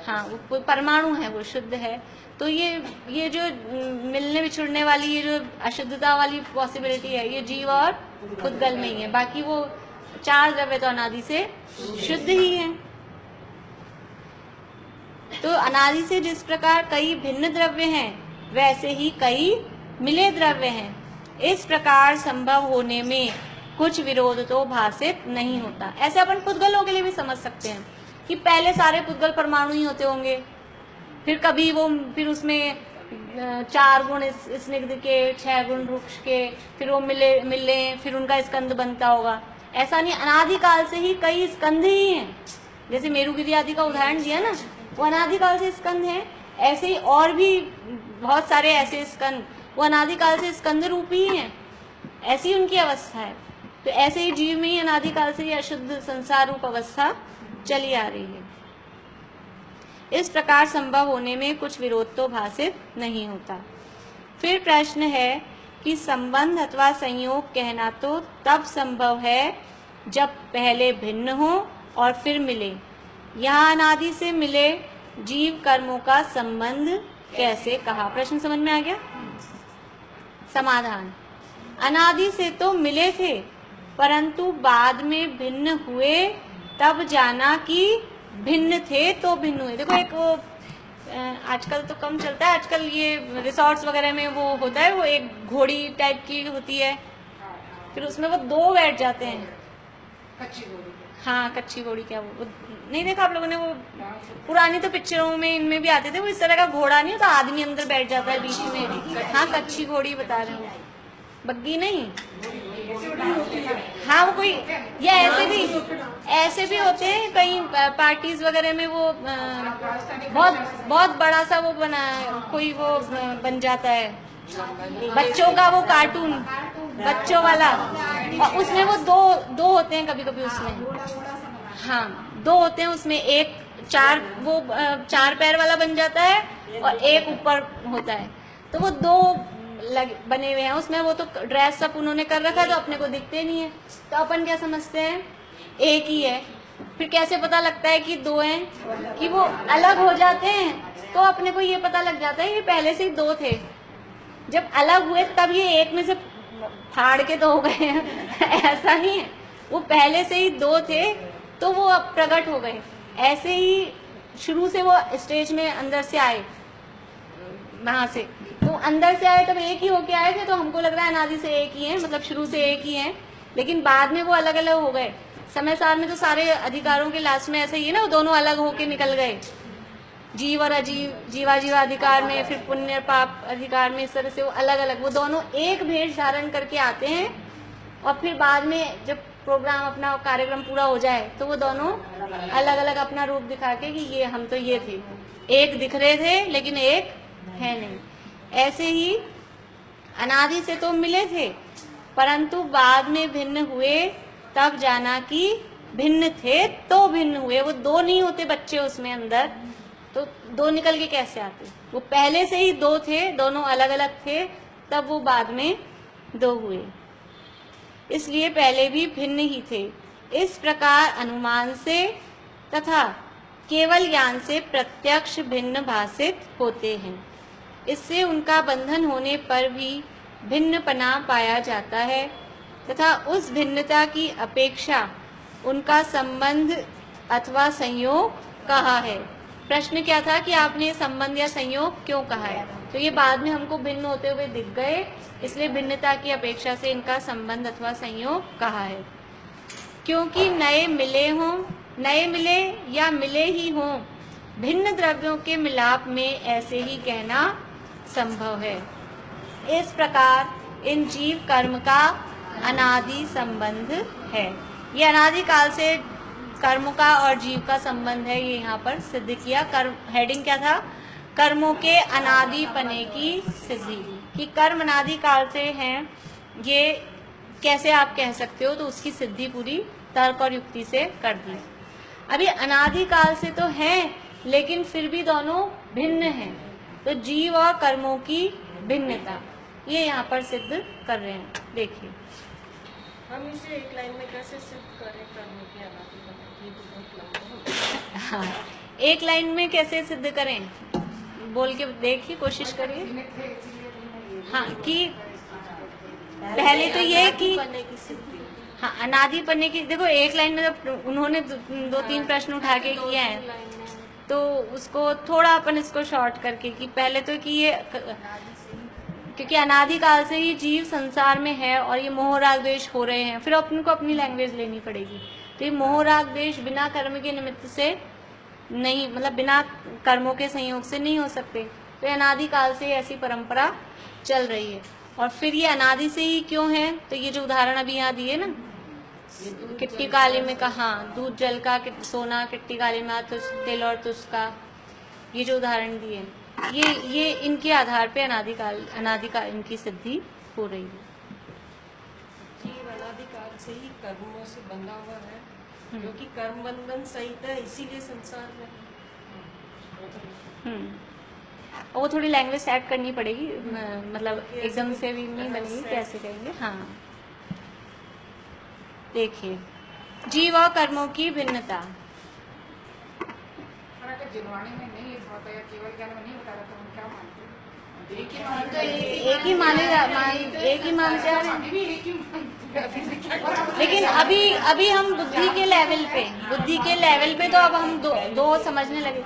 हाँ, वो परमाणु है, वो शुद्ध है। तो ये जो मिलने बिछुड़ने वाली ये जो अशुद्धता वाली पॉसिबिलिटी है, ये जीव और पुद्गल में ही है। बाकी वो चार द्रव्य तो अनादि से शुद्ध ही हैं। तो अनादि से जिस प्रकार कई भिन्न द्रव्य हैं, वैसे ही कई मिले द्रव्य हैं। इस प्रकार संभव होने में कुछ विरोध तो भाषित नहीं होता। ऐसे अपन पुद्गलों के लिए भी समझ सकते हैं कि पहले सारे पुद्गल परमाणु ही होते होंगे, फिर उसमें 4 गुण स्निग्ध के, 6 गुण रुक्ष के, फिर वो मिले, फिर उनका स्कंद बनता होगा। ऐसा नहीं, अनादिकाल से ही कई स्कंद ही हैं। जैसे मेरुगिरी आदि का उदाहरण दिया ना, वो अनादिकाल से स्कंद है। ऐसे ही और भी बहुत सारे ऐसे स्कंद, वो अनादिकाल से स्कंद रूप ही हैं। ऐसी उनकी अवस्था है। तो ऐसे ही जीव में ही अनादिकाल से ही अशुद्ध संसार रूप अवस्था चली आ रही है। इस प्रकार संभव होने में कुछ विरोध तो भाषित नहीं होता। फिर प्रश्न है कि संबंध अथवा संयोग कहना तो तब संभव है जब पहले भिन्न हो और फिर मिले। यहाँ अनादि से मिले जीव कर्मों का संबंध कैसे कहा? प्रश्न समझ में आ गया? समाधान, अनादि से तो मिले थे, परंतु बाद में भिन्न हुए, तब जाना कि भिन्न थे तो भिन्न हुए। देखो, एक आजकल तो कम चलता है, आजकल ये रिसोर्ट्स वगैरह में वो होता है, वो एक घोड़ी टाइप की होती है, फिर उसमें वो 2 बैठ जाते हैं। कच्ची घोड़ी। हाँ, कच्ची घोड़ी। क्या वो नहीं देखा आप लोगों ने? वो पुरानी तो पिक्चरों में इनमें भी आते थे, वो इस तरह का घोड़ा नहीं होता, आदमी अंदर बैठ जाता है बीच में। हाँ, कच्ची घोड़ी बता रहे हो, बग्गी नहीं। हाँ, वो कोई, या ऐसे भी होते हैं कई पार्टीज वगैरह में, वो बहुत बड़ा सा वो बना, कोई वो बन जाता है बच्चों का, वो कार्टून बच्चों वाला, और उसमें वो दो होते हैं कभी कभी उसमें। हाँ, 2 होते हैं उसमें, एक 4 पैर वाला बन जाता है और एक ऊपर होता है। तो वो 2 बने हुए हैं उसमें। वो तो ड्रेस सब उन्होंने कर रखा है, तो अपने को दिखते नहीं है, तो अपन क्या समझते हैं? एक ही है। फिर कैसे पता लगता है कि 2 हैं? कि वो अलग हो जाते हैं, तो अपने को ये पता लग जाता है कि पहले से ही 2 थे। जब अलग हुए तब ये एक में से फाड़ के तो हो गए हैं। ऐसा नहीं है, वो पहले से ही 2 थे तो वो अब प्रकट हो गए। ऐसे ही शुरू से वो स्टेज में अंदर से आए, वहां से तो अंदर से आए, तब एक ही होके आए थे, तो हमको लग रहा है अनादि से एक ही है, मतलब शुरू से एक ही है, लेकिन बाद में वो अलग अलग हो गए। समय सार में तो सारे अधिकारों के लास्ट में ऐसा ही है ना, वो दोनों अलग होके निकल गए, जीव और अजीव, जीवा अधिकार में, फिर पुण्य पाप अधिकार में, इस तरह से वो अलग अलग, वो दोनों एक भेष धारण करके आते हैं। और फिर बाद में जब प्रोग्राम, अपना कार्यक्रम पूरा हो जाए, तो वो दोनों अलग अलग अपना रूप दिखा के कि ये हम तो ये थे, एक दिख रहे थे लेकिन एक है नहीं। ऐसे ही अनादि से तो मिले थे, परंतु बाद में भिन्न हुए, तब जाना कि भिन्न थे तो भिन्न हुए। वो 2 नहीं होते बच्चे उसमें अंदर, तो 2 निकल के कैसे आते? वो पहले से ही 2 थे, दोनों अलग अलग थे, तब वो बाद में 2 हुए, इसलिए पहले भी भिन्न ही थे। इस प्रकार अनुमान से तथा केवल ज्ञान से प्रत्यक्ष भिन्न भाषित होते हैं। इससे उनका बंधन होने पर भी भिन्नपना पाया जाता है तथा उस भिन्नता की अपेक्षा उनका संबंध अथवा संयोग कहा है। प्रश्न क्या था कि आपने संबंध या संयोग क्यों कहा है? तो ये बाद में हमको भिन्न होते हुए दिख गए, इसलिए भिन्नता की अपेक्षा से इनका संबंध अथवा संयोग कहा है। क्योंकि नए मिले या मिले ही हों, भिन्न द्रव्यों के मिलाप में ऐसे ही कहना संभव है। इस प्रकार इन जीव कर्म का अनादि संबंध है। ये अनादि काल से कर्म का और जीव का संबंध है, ये यहाँ पर सिद्ध किया। कर्म हेडिंग क्या था? कर्मों के अनादि पने की सिद्धि, कि कर्म अनादि काल से हैं, ये कैसे आप कह सकते हो, तो उसकी सिद्धि पूरी तर्क और युक्ति से कर दी। अभी अनादि काल से तो हैं, लेकिन फिर भी दोनों भिन्न हैं, तो जीव और कर्मों की भिन्नता ये यहाँ पर सिद्ध कर रहे हैं। देखिए हम इसे एक लाइन में कैसे सिद्ध करें कर्म के अनादि पने? ये तो बहुत लंबा हो गया। हाँ, एक लाइन में कैसे सिद्ध करें, बोल के देखिए, कोशिश करिए। हाँ, कि पहले तो ये कि पने की सिद्धि। हाँ, अनादि पन्ने की, देखो एक लाइन में जब उन्होंने दो तीन प्रश्न उठा के किया है, तो उसको थोड़ा अपन इसको शॉर्ट करके कि पहले तो कि ये, क्योंकि अनादि काल से ही जीव संसार में है और ये मोह राग द्वेष हो रहे हैं, फिर अपन को अपनी लैंग्वेज लेनी पड़ेगी। तो ये मोह राग द्वेष बिना कर्म के निमित्त से नहीं, मतलब बिना कर्मों के संयोग से नहीं हो सकते। तो अनादि काल से ऐसी परंपरा चल रही है। और फिर ये अनादि से ही क्यों है, तो ये जो उदाहरण अभी यहाँ दिए ना, किट्टी काली में कहा दूध जल का, सोना किट्टी काली में तिल और तुष का, ये जो उदाहरण दिए, ये इनके आधार पे अनादिकाल इनकी सिद्धि हो रही है। जीव अनादिकाल से ही कर्मों से बंधा हुआ है, क्योंकि कर्म बंधन सहित है, इसीलिए संसार में। और वो थोड़ी लैंग्वेज सेट करनी पड़ेगी, मतलब एकदम से भी नहीं बनेगी, कैसे करेंगे। हाँ, देखिए जीव और कर्मों की भिन्नता। एक ही मानेगा, एक ही मानते आ रहे हैं। लेकिन अभी हम बुद्धि के लेवल पे तो अब हम दो समझने लगे।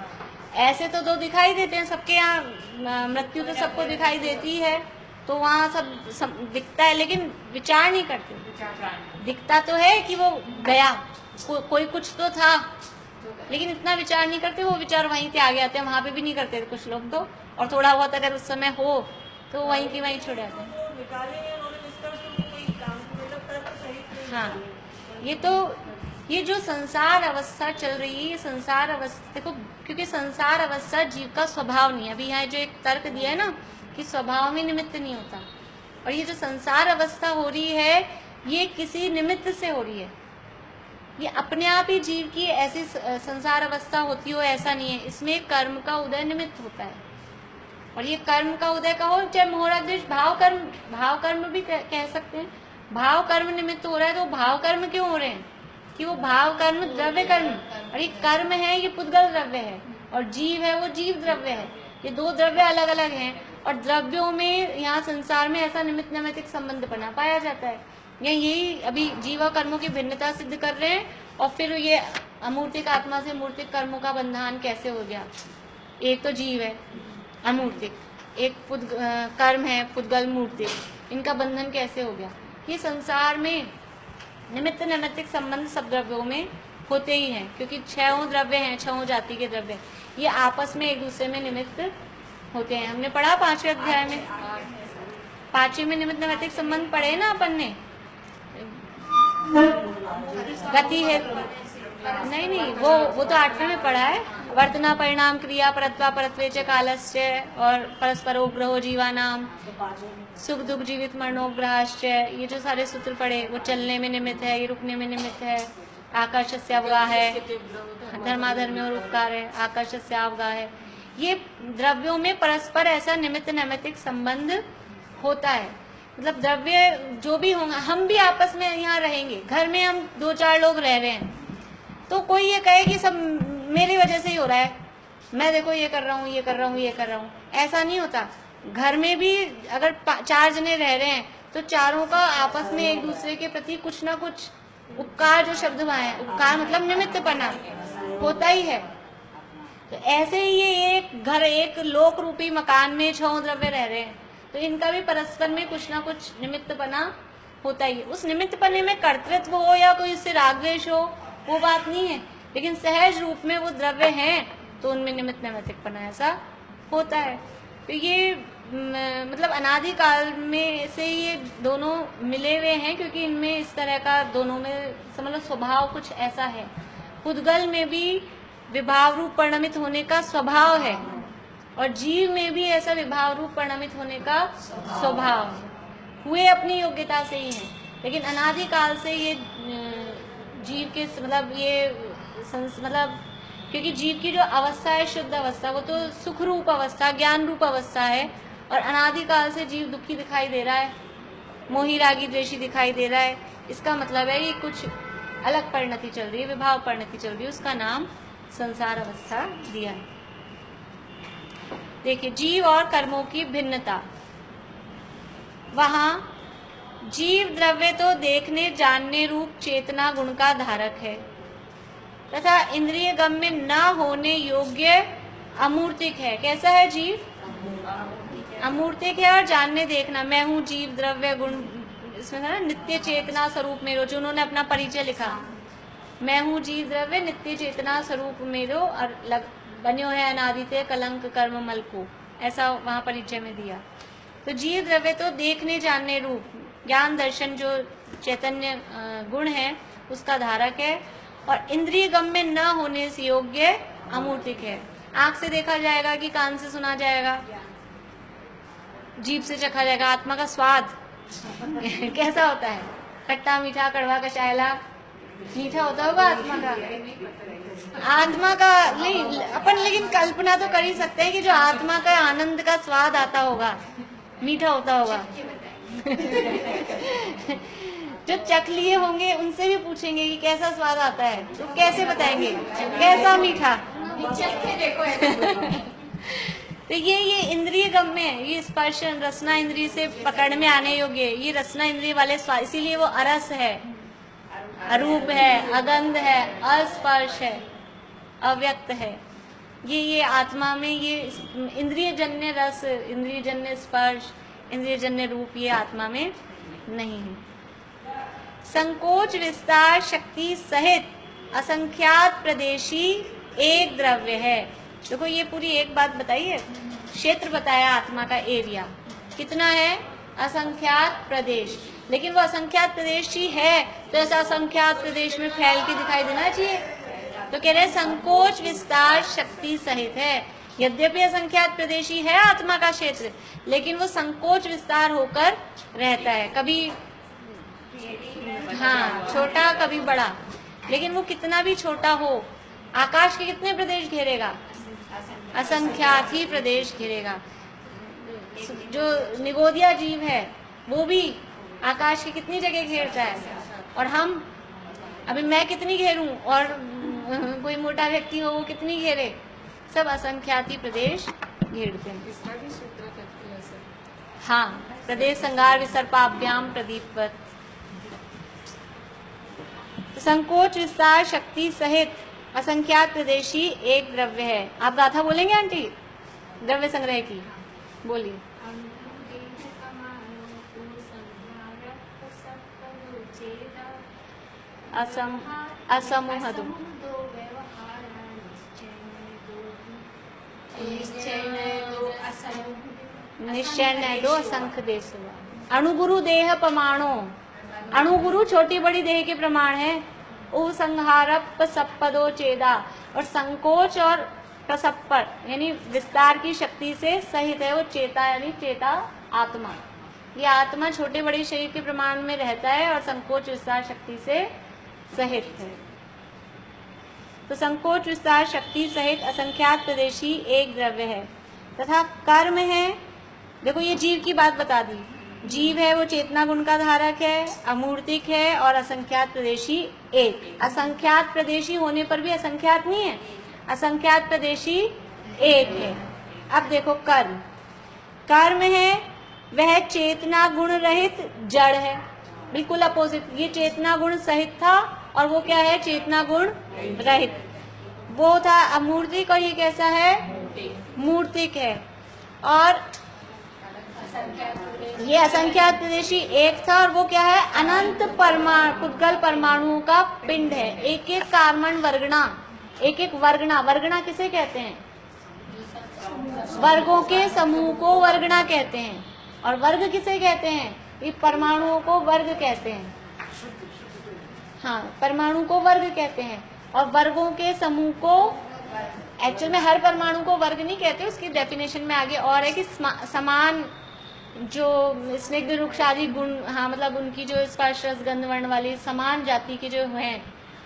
ऐसे तो दो दिखाई देते हैं सबके यहाँ, मृत्यु तो सबको दिखाई देती है, तो वहाँ सब दिखता है, लेकिन विचार नहीं करते। दिखता तो है कि वो गया, कोई कुछ तो था, लेकिन इतना विचार नहीं करते। वो विचार वहीं के आगे आते हैं, वहाँ पे भी नहीं करते कुछ लोग तो, और थोड़ा बहुत अगर उस समय हो तो वहीं की वहीं छोड़ जाते हैं। हाँ, ये जो संसार अवस्था चल रही है, ये संसार अवस्था देखो, क्योंकि संसार अवस्था जीव का स्वभाव नहीं है। अभी यहाँ जो एक तर्क दिया है ना कि स्वभाव में निमित्त नहीं होता, और ये जो संसार अवस्था हो रही है, ये किसी निमित्त से हो रही है। ये अपने आप ही जीव की ऐसी संसार अवस्था होती हो ऐसा नहीं है, इसमें कर्म का उदय निमित्त होता है। और ये कर्म का उदय का हो, चाहे मोह राग द्वेष, भाव कर्म भी कह सकते हैं। भाव कर्म निमित्त हो रहा है, तो भाव कर्म क्यों हो रहे हैं, कि वो भाव कर्म द्रव्य कर्म, और ये कर्म है, ये पुद्गल द्रव्य है, और जीव है, वो जीव द्रव्य है। ये दो द्रव्य अलग अलग हैं, और द्रव्यों में यहाँ संसार में ऐसा निमित्त नैमित्तिक संबंध बना पाया जाता है। यही अभी जीव और कर्मों की भिन्नता सिद्ध कर रहे हैं। और फिर ये अमूर्तिक आत्मा से मूर्तिक कर्मों का बंधन कैसे हो गया। एक तो जीव है अमूर्तिक, एक कर्म है पुद्गल मूर्तिक, इनका बंधन कैसे हो गया। ये संसार में निमित्त नैमित्तिक संबंध सब द्रव्यों में होते ही हैं, क्योंकि 6 द्रव्य हैं, 6 जाति के द्रव्य, ये आपस में एक दूसरे में निमित्त होते हैं। हमने पढ़ा 5वें अध्याय में, 5वें में निमित्त नैमित्तिक संबंध पढ़े ना अपन ने। गति है, नहीं, वो तो 8वें में पढ़ा है। वर्तना परिणाम क्रिया परत्वा परत्वे च कालस्य और परस्परोग्रहो जीवानाम सुख दुख जीवित मरणोग्रहाश्च, ये जो सारे सूत्र पढ़े, वो चलने में निमित्त है, ये रुकने में निमित्त है, आकर्षस्य अवगा है, धर्माधर्म और उपकार है, आकर्षस्य अवगा है। ये द्रव्यों में परस्पर ऐसा निमित्त नैमित्तिक संबंध होता है। मतलब द्रव्य जो भी होंगे, हम भी आपस में यहाँ रहेंगे, घर में हम 2-4 लोग रह रहे हैं, तो कोई ये कहे कि सब मेरी वजह से ही हो रहा है, मैं देखो ये कर रहा हूँ, ये कर रहा हूँ, ये कर रहा हूँ, ऐसा नहीं होता। घर में भी अगर 4 जने रह रहे हैं, तो चारों का आपस में एक दूसरे के प्रति कुछ ना कुछ उपकार, जो शब्द वहाँ है, उपकार मतलब निमित्तपना होता ही है। तो ऐसे ही ये एक घर, एक लोक रूपी मकान में 6 द्रव्य रह रहे हैं, तो इनका भी परस्पर में कुछ ना कुछ निमित्त बना होता ही है। उस निमित्त बने में कर्तृत्व हो या कोई इससे रागद्वेष हो, वो बात नहीं है, लेकिन सहज रूप में वो द्रव्य हैं तो उनमें निमित्त नैमित्तिकपना ऐसा होता है। तो ये मतलब अनादिकाल में से ये दोनों मिले हुए हैं, क्योंकि इनमें इस तरह का दोनों में समझ लो स्वभाव कुछ ऐसा है। पुद्गल में भी विभाव रूप परिणमित होने का स्वभाव है और जीव में भी ऐसा विभाव रूप परिणमित होने का स्वभाव है। हुए अपनी योग्यता से ही हैं, लेकिन अनादिकाल से ये जीव के मतलब ये मतलब क्योंकि जीव की जो अवस्था है शुद्ध अवस्था, वो तो सुख रूप अवस्था, ज्ञान रूप अवस्था है, और अनादिकाल से जीव दुखी दिखाई दे रहा है, मोही रागी द्वेषी दिखाई दे रहा है। इसका मतलब है कि कुछ अलग परिणति चल रही है, विभाव परिणति चल रही है, उसका नाम संसार अवस्था दिया है। देखिए जीव और कर्मों की भिन्नता। वहां जीव द्रव्य तो देखने जानने रूप चेतना गुण का धारक है तथा इंद्रिय गम्य न होने योग्य अमूर्तिक है। कैसा है जीव? अमूर्तिक है और जानने देखना, मैं हूँ जीव द्रव्य गुण, इसमें है ना नित्य चेतना स्वरूप मेरो, जो उन्होंने अपना परिचय लिखा, मैं हूँ जीव द्रव्य नित्य चेतना स्वरूप मेरो और बन्यो है अनादित्य कलंक कर्म मल को, ऐसा वहां परिचय में दिया। तो जीव द्रव्य तो देखने जानने रूप ज्ञान दर्शन जो चैतन्य गुण है उसका धारक है, और इंद्रिय गम्य न होने से योग्य अमूर्तिक है। आंख से देखा जाएगा कि कान से सुना जाएगा, जीभ से चखा जाएगा। आत्मा का स्वाद कैसा होता है? खट्टा मीठा कड़वा कषायला मीठा होता होगा आत्मा का। आत्मा का नहीं अपन, लेकिन कल्पना तो कर ही सकते हैं कि जो आत्मा का आनंद का स्वाद आता होगा मीठा होता होगा। जो चख लिए होंगे उनसे भी पूछेंगे कि कैसा स्वाद आता है, तो कैसे बताएंगे कैसा मीठा। तो ये इंद्रिय गम्य है, ये स्पर्श रसना इंद्रिय से पकड़ में आने योग्य, ये रसना इंद्रिय वाले स्वाद, इसीलिए वो अरस है, अरूप है, अगंध है, अस्पर्श है, अव्यक्त है। ये आत्मा में ये इंद्रिय जन्य रस, इंद्रिय जन्य स्पर्श, इंद्रिय जन्य रूप ये आत्मा में नहीं है। संकोच विस्तार शक्ति सहित असंख्यात प्रदेशी एक द्रव्य है। देखो ये पूरी एक बात बताई है, क्षेत्र बताया आत्मा का, एरिया कितना है, असंख्यात प्रदेश, लेकिन वो असंख्यात प्रदेश ही है तो ऐसा असंख्यात प्रदेश में फैल के दिखाई देना चाहिए। तो कह रहे हैं संकोच विस्तार शक्ति सहित है। यद्यपि असंख्यात प्रदेशी है आत्मा का क्षेत्र, लेकिन वो संकोच विस्तार होकर रहता है, कभी हाँ छोटा कभी बड़ा, लेकिन वो कितना भी छोटा हो, आकाश के कितने प्रदेश घेरेगा? असंख्यात ही प्रदेश घेरेगा। जो निगोदिया जीव है वो भी आकाश की कितनी जगह घेरता है, और हम अभी मैं कितनी घेरूं और कोई मोटा व्यक्ति हो वो कितनी घेरे, सब असंख्यात ही प्रदेश घेरते हैं। हाँ, प्रदेश संगार विसर्पाभ्याम प्रदीपवत। संकोच विस्तार शक्ति सहित असंख्यात प्रदेशी एक द्रव्य है। आप गाथा बोलेंगे आंटी द्रव्य संग्रह की? बोलिए। असमोहदो निश्चय न दो असंख्य देश। अणुगुरु देह प्रमाणो, अणुगुरु छोटी बड़ी देह के प्रमाण है। संहारप सप्पदो चेदा, और संकोच और प्रसप्पर यानी विस्तार की शक्ति से सहित है वो चेता, यानी चेता आत्मा। ये आत्मा छोटे बड़े शरीर के प्रमाण में रहता है और संकोच विस्तार शक्ति से सहित है। तो संकोच विस्तार शक्ति सहित असंख्यात प्रदेशी एक द्रव्य है तथा कर्म है। देखो ये जीव की बात बता दी, जीव है वो चेतना गुण का धारक है, अमूर्तिक है और असंख्यात प्रदेशी एक। असंख्यात प्रदेशी होने पर भी असंख्यात नहीं है, असंख्यात प्रदेशी एक है। अब देखो कर्म, कर्म है वह चेतना गुण रहित जड़ है, बिल्कुल अपोजिट। ये चेतना गुण सहित था और वो क्या है, चेतना गुण रहित। वो था अमूर्तिक और ये कैसा है? मूर्तिक है। और ये असंख्यात प्रदेशी एक था और वो क्या है? अनंत पुद्गल परमाणुओं का पिंड है। एक एक कार्बन वर्गणा, एक एक वर्गणा, वर्गणा किसे कहते हैं? वर्गों के समूह को वर्गणा कहते हैं। और वर्ग किसे कहते हैं? ये परमाणुओं को वर्ग कहते हैं। हाँ, परमाणु को वर्ग कहते हैं। और वर्गों के समूह को, एक्चुअल में हर परमाणु को वर्ग नहीं कहते, उसकी डेफिनेशन में आगे और है कि समान जो स्निग्ध रुक्षादि गुण, हाँ मतलब उनकी जो स्पर्श रस गंध वर्ण वाली समान जाति के जो हैं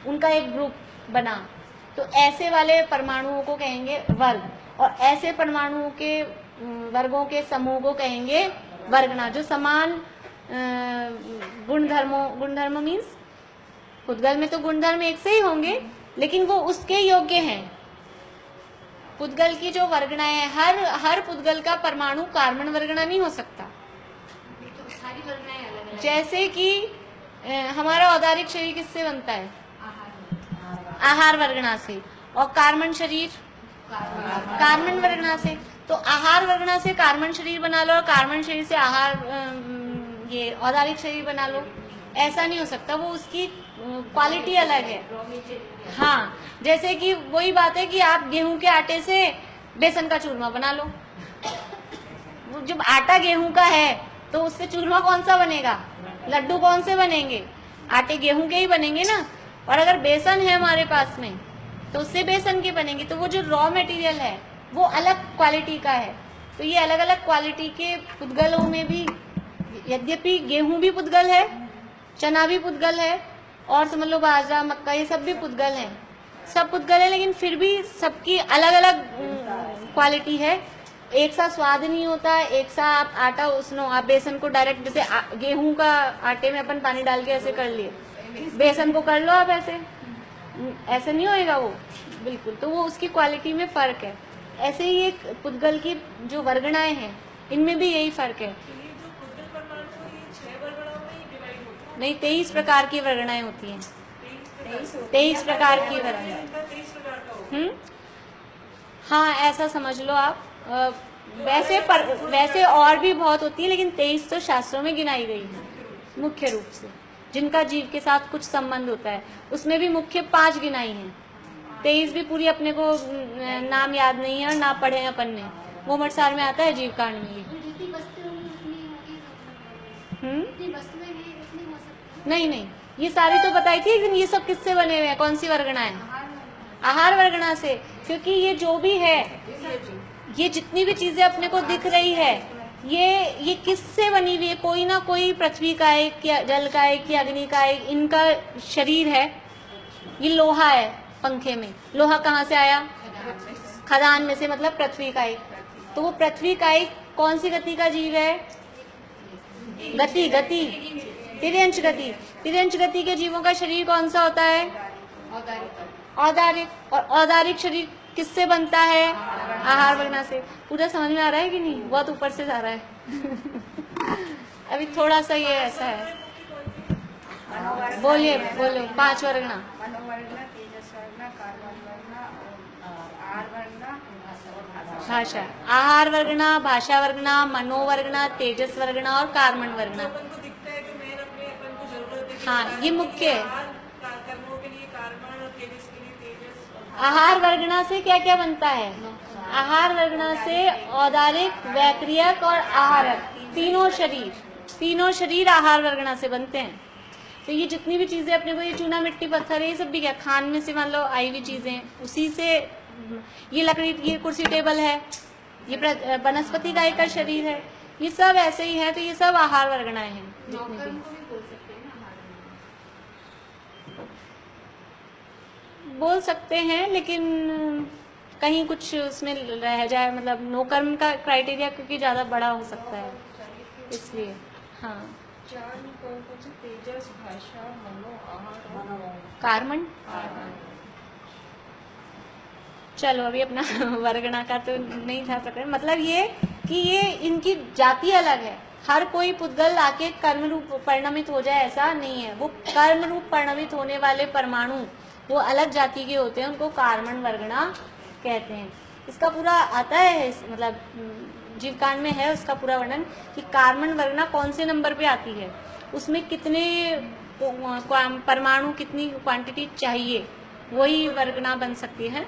उनका एक ग्रुप बना, तो ऐसे वाले परमाणुओं को कहेंगे वर्ग। और ऐसे परमाणुओं के वर्गों के समूह को कहेंगे वर्गणा, जो समान गुणधर्म मीन्स पुद्गल में तो गुणधर्म एक से ही होंगे, लेकिन वो उसके योग्य हैं। पुद्गल की जो वर्गणाएं हैं, हर पुद्गल का परमाणु कार्बन वर्गणा नहीं हो सकता। तो सारी वर्गणाएं अलग अलग। जैसे कि हमारा औदारिक शरीर किससे बनता है? आहार वर्गणा से। और कार्बन शरीर कार्बन वर्गणा से। तो आहार वर्गणा से कार्बन शरीर बना लो और कार्बन शरीर से ये औदारिक शरीर बना लो, ऐसा नहीं हो सकता। वो उसकी क्वालिटी अलग है। हाँ, जैसे कि वही बात है कि आप गेहूं के आटे से बेसन का चूरमा बना लो। जब आटा गेहूं का है तो उससे चूरमा कौन सा बनेगा? लड्डू कौन से बनेंगे? आटे गेहूं के ही बनेंगे ना। और अगर बेसन है हमारे पास में तो उससे बेसन के बनेंगे। तो वो जो रॉ मटेरियल है वो अलग क्वालिटी का है। तो ये अलग अलग क्वालिटी के पुद्गलों में भी, यद्यपि गेहूं भी पुद्गल है, चना भी पुद्गल है, और समझ लो बाजरा मक्का ये सब भी पुद्गल हैं, सब पुद्गल है, लेकिन फिर भी सबकी अलग अलग क्वालिटी है। एक सा स्वाद नहीं होता। एक सा आप आटा उसनो, आप बेसन को डायरेक्ट, जैसे गेहूं का आटे में अपन पानी डाल के ऐसे कर लिए, बेसन को कर लो आप ऐसे नहीं होएगा वो बिल्कुल। तो वो उसकी क्वालिटी में फर्क है। ऐसे ही एक पुद्गल की जो वर्गणाएं हैं इनमें भी यही फर्क है। नहीं, 23 प्रकार की वर्गणाएं होती हैं। 23 प्रकार की वर्गणाएं। हाँ, ऐसा समझ लो आप। वैसे और भी बहुत होती है, लेकिन 23 तो शास्त्रों में गिनाई गई है मुख्य रूप से, जिनका जीव के साथ कुछ संबंध होता है। उसमें भी मुख्य 5 गिनाई हैं। 23 भी पूरी अपने को नाम याद नहीं है और ना पढ़े हैं अपन ने। वो मटसार में आता है जीव कांड में। नहीं, ये सारी तो बताई थी, लेकिन ये सब किससे बने हुए हैं? कौन सी वर्गणा है? आहार वर्गणा से। क्योंकि ये जो भी है, ये जितनी भी चीजें अपने को दिख रही है, ये किससे बनी हुई है? कोई ना कोई पृथ्वी का एक, या जल का एक, या अग्नि का एक, इनका शरीर है। ये लोहा है पंखे में, लोहा कहाँ से आया? खदान में से, मतलब पृथ्वी का एक। तो वो पृथ्वी का एक कौन सी गति का जीव है? गति तिर्यंश गति। तिर्यंश गति के जीवों का शरीर कौन सा होता है? औदारिक। और औदारिक शरीर किससे बनता है? आहार वर्गणा से। पूरा समझ में आ रहा है कि नहीं? बहुत ऊपर से जा रहा है। अभी थोड़ा सा ये ऐसा है। बोलिए 5 वर्गणा। भाषा, आहार वर्गणा, भाषा वर्गणा, मनोवर्गणा, तेजस वर्गणा और कार्बन वर्गणा। हाँ, ये मुख्य है। आहार वर्गणा से क्या क्या बनता है? आहार वर्गणा से औदारिक, वैक्रियक और आहारक तीनों शरीर आहार वर्गणा से बनते हैं। तो ये जितनी भी चीजें अपने को, ये चूना मिट्टी पत्थर है, ये सब भी क्या खान में से मान लो आई हुई चीजें, उसी से ये लकड़ी, ये कुर्सी टेबल है, ये वनस्पति का एक शरीर है, ये सब ऐसे ही है। तो ये सब आहार वर्गणाएं हैं जितनी भी। बोल सकते हैं, लेकिन कहीं कुछ उसमें रह जाए, मतलब नो कर्म का क्राइटेरिया क्योंकि ज्यादा बड़ा हो सकता है, इसलिए। हाँ, तेजस, भाषा, मनो, आहार, कार्बन। चलो, अभी अपना वर्गणा का तो नहीं था प्रकरण। मतलब ये कि ये इनकी जाति अलग है। हर कोई पुद्गल आके कर्म रूप परिणमित हो जाए ऐसा नहीं है। वो कर्म रूप परिणमित होने वाले परमाणु वो अलग जाति के होते हैं, उनको कार्बन वर्गना कहते हैं। इसका पूरा आता है, मतलब जीवकांड में है उसका पूरा वर्णन कि कार्बन वर्गना कौन से नंबर पे आती है, उसमें कितने परमाणु, कितनी क्वांटिटी चाहिए, वही वर्गना बन सकती है।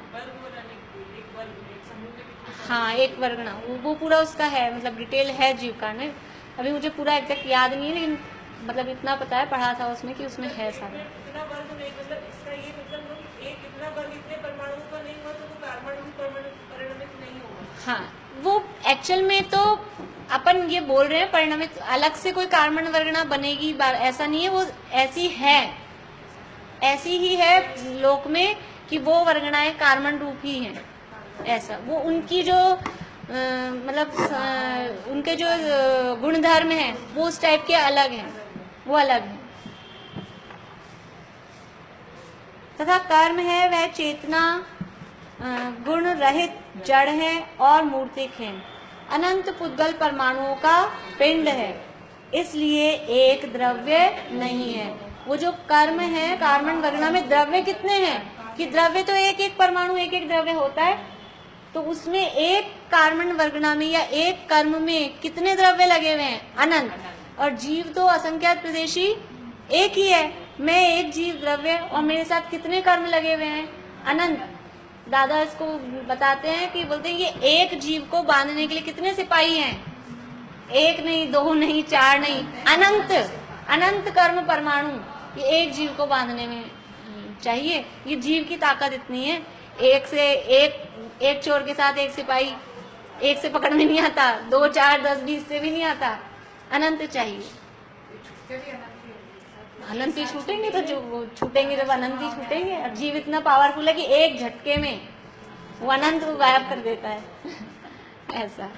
हाँ, एक वर्गना, वो पूरा उसका है, मतलब डिटेल है जीवकांड में। अभी मुझे पूरा एग्जैक्ट याद नहीं है, लेकिन मतलब इतना पता है, पढ़ा था उसमें कि उसमें है सारा। इतना वर्ग नहीं, मतलब इसका ये मतलब कि एक इतना वर्ग इतने परमाणु का नहीं हुआ तो वो कार्बन भी परिणमित नहीं होगा। हाँ, वो एक्चुअल में तो अपन ये बोल रहे हैं परिणमित, अलग से कोई कार्बन वर्गना बनेगी ऐसा नहीं है, वो ऐसी है, ऐसी ही है लोक में कि वो वर्गनाएं कार्बन रूप ही हैं। ऐसा वो उनकी जो मतलब उनके जो गुणधर्म हैं वो उस टाइप के अलग हैं, वो अलग हैं। तथा कर्म है वह चेतना गुण रहित जड़ है और मूर्तिक है, अनंत पुद्गल परमाणुओं का पिंड है, इसलिए एक द्रव्य नहीं है। वो जो कर्म है, कार्बन वर्गना में द्रव्य कितने हैं कि द्रव्य तो एक एक परमाणु, एक एक द्रव्य होता है, तो उसमें एक कार्बन वर्गना में या एक कर्म में कितने द्रव्य लगे हुए हैं? अनंत। और जीव तो असंख्यात प्रदेशी एक ही है, मैं एक जीव द्रव्य और मेरे साथ कितने कर्म लगे हुए हैं? अनंत। दादा इसको बताते हैं कि बोलते हैं ये एक जीव को बांधने के लिए कितने सिपाही हैं? एक नहीं, दो नहीं, चार नहीं, अनंत अनंत कर्म परमाणु ये एक जीव को बांधने में चाहिए। ये जीव की ताकत इतनी है, एक से एक चोर के साथ एक सिपाही एक से पकड़ में नहीं आता, 2, 4, 10, 20 से भी नहीं आता, अनंत चाहिए। अनंत ही छूटेंगे तो जो वो छूटेंगे जब अनंत ही छूटेंगे। और जीव इतना पावरफुल है कि एक झटके में वो अनंत को गायब कर देता है। ऐसा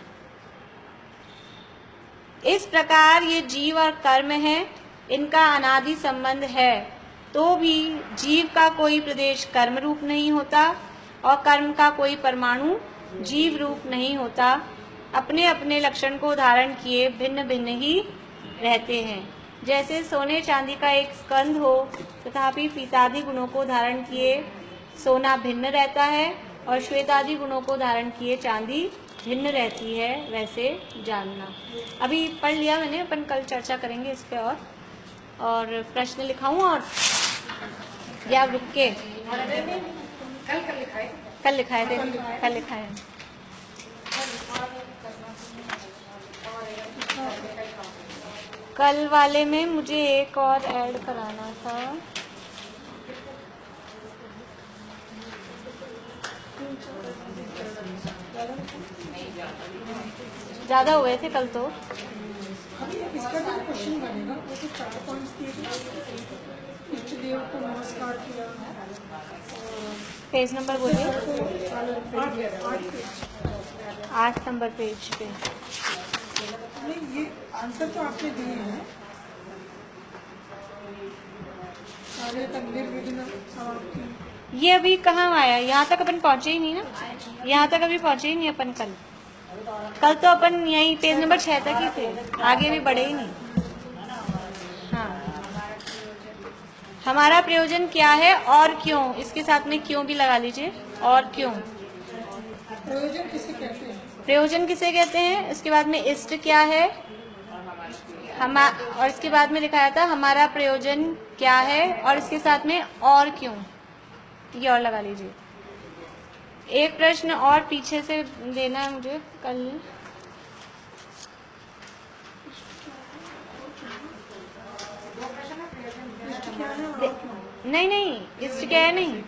इस प्रकार ये जीव और कर्म है, इनका अनादि संबंध है, तो भी जीव का कोई प्रदेश कर्म रूप नहीं होता और कर्म का कोई परमाणु जीव रूप नहीं होता। अपने अपने लक्षण को धारण किए भिन्न भिन्न ही रहते हैं। जैसे सोने चांदी का एक स्कंध हो, तथापि पीतादि गुणों को धारण किए सोना भिन्न रहता है और श्वेतादि गुणों को धारण किए चांदी भिन्न रहती है, वैसे जानना। अभी पढ़ लिया मैंने, अपन कल चर्चा करेंगे इस पे और प्रश्न लिखाऊं और या रुक के कल लिखाए थे, कल लिखाए। कल वाले में मुझे एक और ऐड कराना था। ज्यादा हुए थे कल तो। इसका जो क्वेश्चन बनेगा वो तो 4 पॉइंट्स दिए थे। इष्ट देव को नमस्कार किया, पेज नंबर बोलिए। 8 नंबर पेज पे। नहीं, ये आंसर तो आपने दिए हैं। ये अभी कहाँ आया? यहाँ तक अपन पहुँचे ही नहीं ना, यहाँ तक अभी पहुँचे ही नहीं अपन। कल तो अपन यही पेज नंबर 6 तक ही थे, आगे भी बढ़े ही नहीं। हाँ, हमारा प्रयोजन क्या है और क्यों, इसके साथ में क्यों भी लगा लीजिए। और क्यों, प्रयोजन किसे कहते हैं? प्रयोजन किसे कहते हैं, इसके बाद में इष्ट क्या है, और इसके बाद में लिखाया था हमारा प्रयोजन क्या है, और इसके साथ में और क्यों, ये और लगा लीजिए। एक प्रश्न और पीछे से देना है मुझे कल। नहीं, इष्ट क्या है नहीं।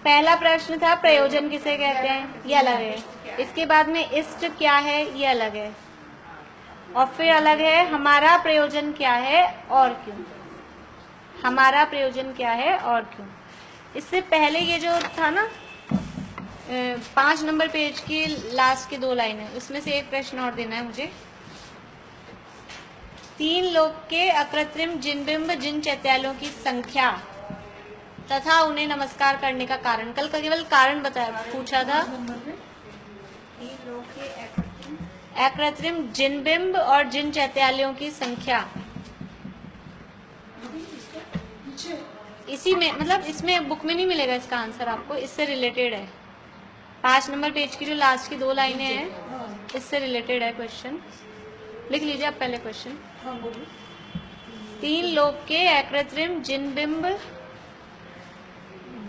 पहला प्रश्न था प्रयोजन किसे कहते हैं, ये अलग है। इसके बाद में इष्ट क्या है, ये अलग है। और फिर अलग है हमारा प्रयोजन क्या है और क्यों। हमारा प्रयोजन क्या है और क्यों। इससे पहले ये जो था ना 5 नंबर पेज की लास्ट की 2 लाइनें, उसमें से एक प्रश्न और देना है मुझे। 3 लोक के अकृत्रिम जिनबिंब जिन चैत्यालों की संख्या तथा उन्हें नमस्कार करने का कारण, कल का केवल कारण बताया, पूछा था। अकृत्रिम जिनबिंब और जिन चैत्यालयों की संख्या। इसी में मतलब इसमें बुक में नहीं मिलेगा इसका आंसर आपको, इससे रिलेटेड है। 5 नंबर पेज की जो लास्ट की 2 लाइनें हैं इससे रिलेटेड है क्वेश्चन। लिख लीजिए आप पहले क्वेश्चन। 3 लोक के अकृत्रिम जिनबिंब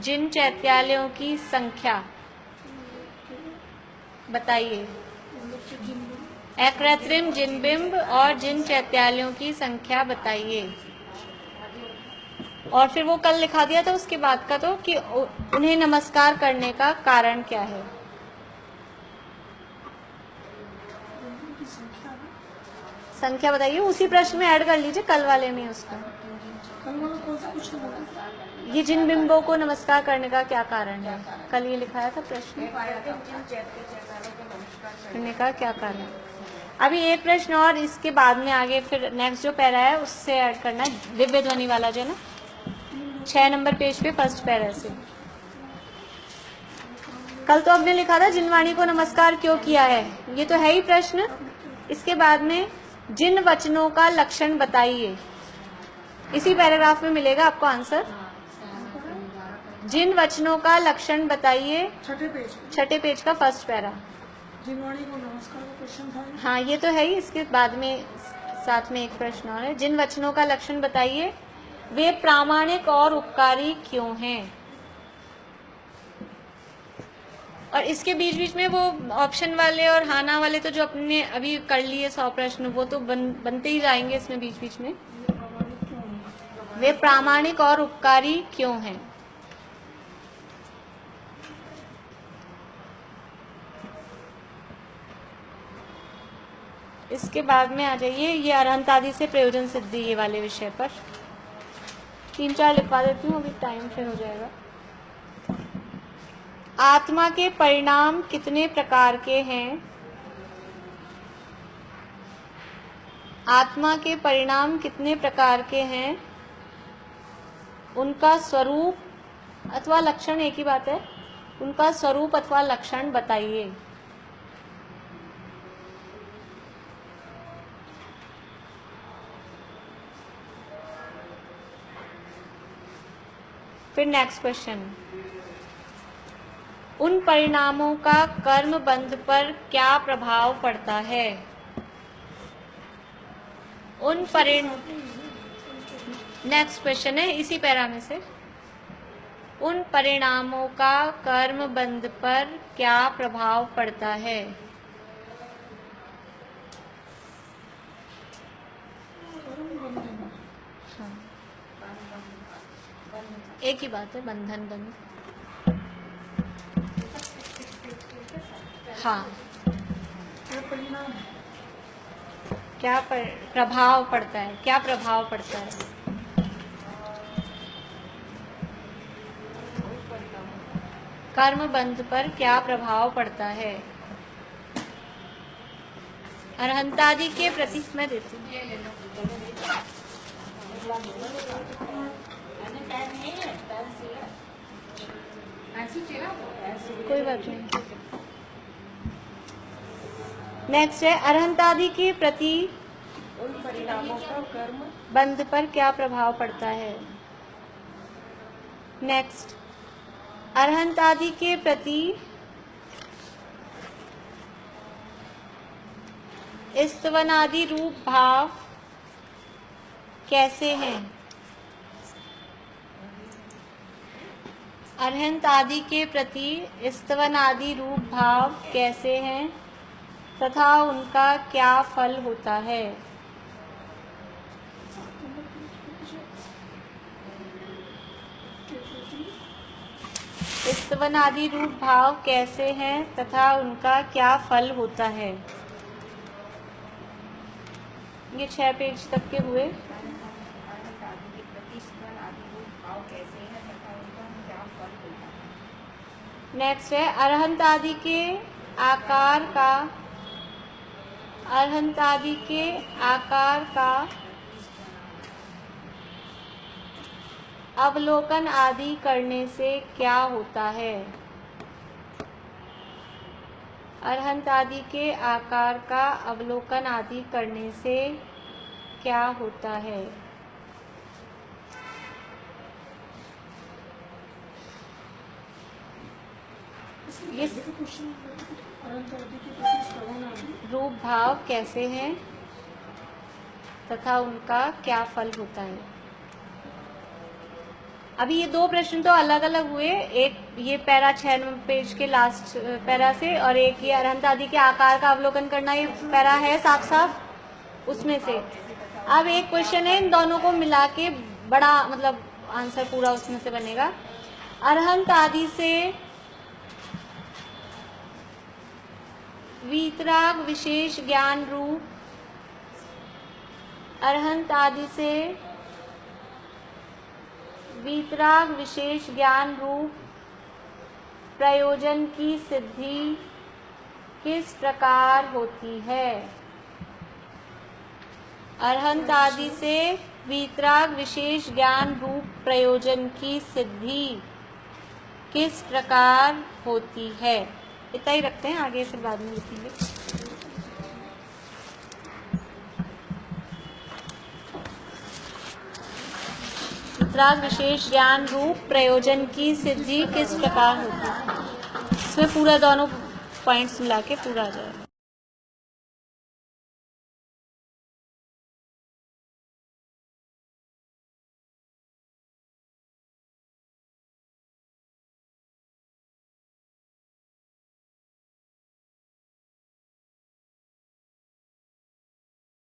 जिन चैत्यालयों की संख्या बताइए। अकृत्रिम जिनबिंब और जिन चैत्यालयों की संख्या बताइए। और फिर वो कल लिखा दिया था उसके बाद का तो कि उन्हें नमस्कार करने का कारण क्या है। संख्या बताइए, उसी प्रश्न में ऐड कर लीजिए कल वाले में उसका। ये जिन बिंबों को नमस्कार करने का क्या कारण है, कल ये लिखाया था प्रश्न, करने का क्या कारण। अभी एक प्रश्न और इसके बाद में आगे फिर नेक्स्ट जो पैरा है उससे ऐड करना है, दिव्य ध्वनि वाला जो है ना 6 नंबर पेज पे फर्स्ट पैरा से। कल तो आपने लिखा था जिनवाणी को नमस्कार क्यों किया है, ये तो है ही प्रश्न। इसके बाद में जिन वचनों का लक्षण बताइए, इसी पैराग्राफ में मिलेगा आपको आंसर। जिन वचनों का लक्षण बताइए, छठे पेज का फर्स्ट पैरा। जिनवाणी को नमस्कार का क्वेश्चन था। हाँ ये तो है ही, इसके बाद में साथ में एक प्रश्न और है। जिन वचनों का लक्षण बताइए, वे प्रामाणिक और उपकारी क्यों हैं। और इसके बीच बीच में वो ऑप्शन वाले और हाना वाले तो जो अपने अभी कर लिए 100 प्रश्न वो तो बनते ही जाएंगे इसमें बीच बीच में। वे प्रामाणिक और उपकारी क्यों हैं। इसके बाद में आ जाइए ये अरहंत आदि से प्रयोजन सिद्धि, ये वाले विषय पर 3-4 लिखवा देती हूँ, अभी टाइम फिर हो जाएगा। आत्मा के परिणाम कितने प्रकार के हैं। आत्मा के परिणाम कितने प्रकार के हैं, उनका स्वरूप अथवा लक्षण एक ही बात है, उनका स्वरूप अथवा लक्षण बताइए। फिर नेक्स्ट क्वेश्चन, उन परिणामों का कर्म बंध पर क्या प्रभाव पड़ता है। नेक्स्ट क्वेश्चन है इसी पैरा में से, उन परिणामों का कर्म बंध पर क्या प्रभाव पड़ता है। हाँ। एक ही बात है, बंधन बंध। हाँ क्या प्रभाव पड़ता है, क्या प्रभाव पड़ता है। कर्म बंध पर क्या प्रभाव पड़ता है। अरहंतादि के प्रति मैं देती हूँ, कोई बात नहीं। नेक्स्ट है अरहंतादि के प्रति उन परिणामों का कर्म बंध पर क्या प्रभाव पड़ता है। नेक्स्ट, अरहंतादि के प्रति स्तवनादि रूप भाव कैसे हैं। अरहंत आदि के प्रति स्तवनादि रूप भाव कैसे हैं तथा उनका क्या फल होता है। स्तवनादि रूप भाव कैसे हैं तथा उनका क्या फल होता है। ये 6 पेज तक के हुए। नेक्स्ट है अरहंत आदि के आकार का, अरहंत आदि के आकार का अवलोकन आदि करने से क्या होता है। अरहंत आदि के आकार का अवलोकन आदि करने से क्या होता है। ये रूप भाव कैसे हैं तथा उनका क्या फल होता है। अभी ये दो प्रश्न तो अलग अलग हुए, एक ये पैरा 6 नंबर पेज के लास्ट पैरा से, और एक ये अरहंत आदि के आकार का अवलोकन करना, ये पैरा है साफ साफ उसमें से। अब एक क्वेश्चन है, इन दोनों को मिला के बड़ा मतलब आंसर पूरा उसमें से बनेगा। अरहंत आदि से वीतराग विशेष ज्ञान रूप, अरहंत आदि से वीतराग विशेष ज्ञान रूप प्रयोजन की सिद्धि किस प्रकार होती है। अरहंत आदि से वीतराग विशेष ज्ञान रूप प्रयोजन की सिद्धि किस प्रकार होती है। इतना ही रखते हैं, आगे फिर बाद में लिखेंगे। वीतराग विशेष ज्ञान रूप प्रयोजन की सिद्धि किस प्रकार होती है, इसमें पूरा दोनों पॉइंट्स मिला के पूरा आ जाएगा।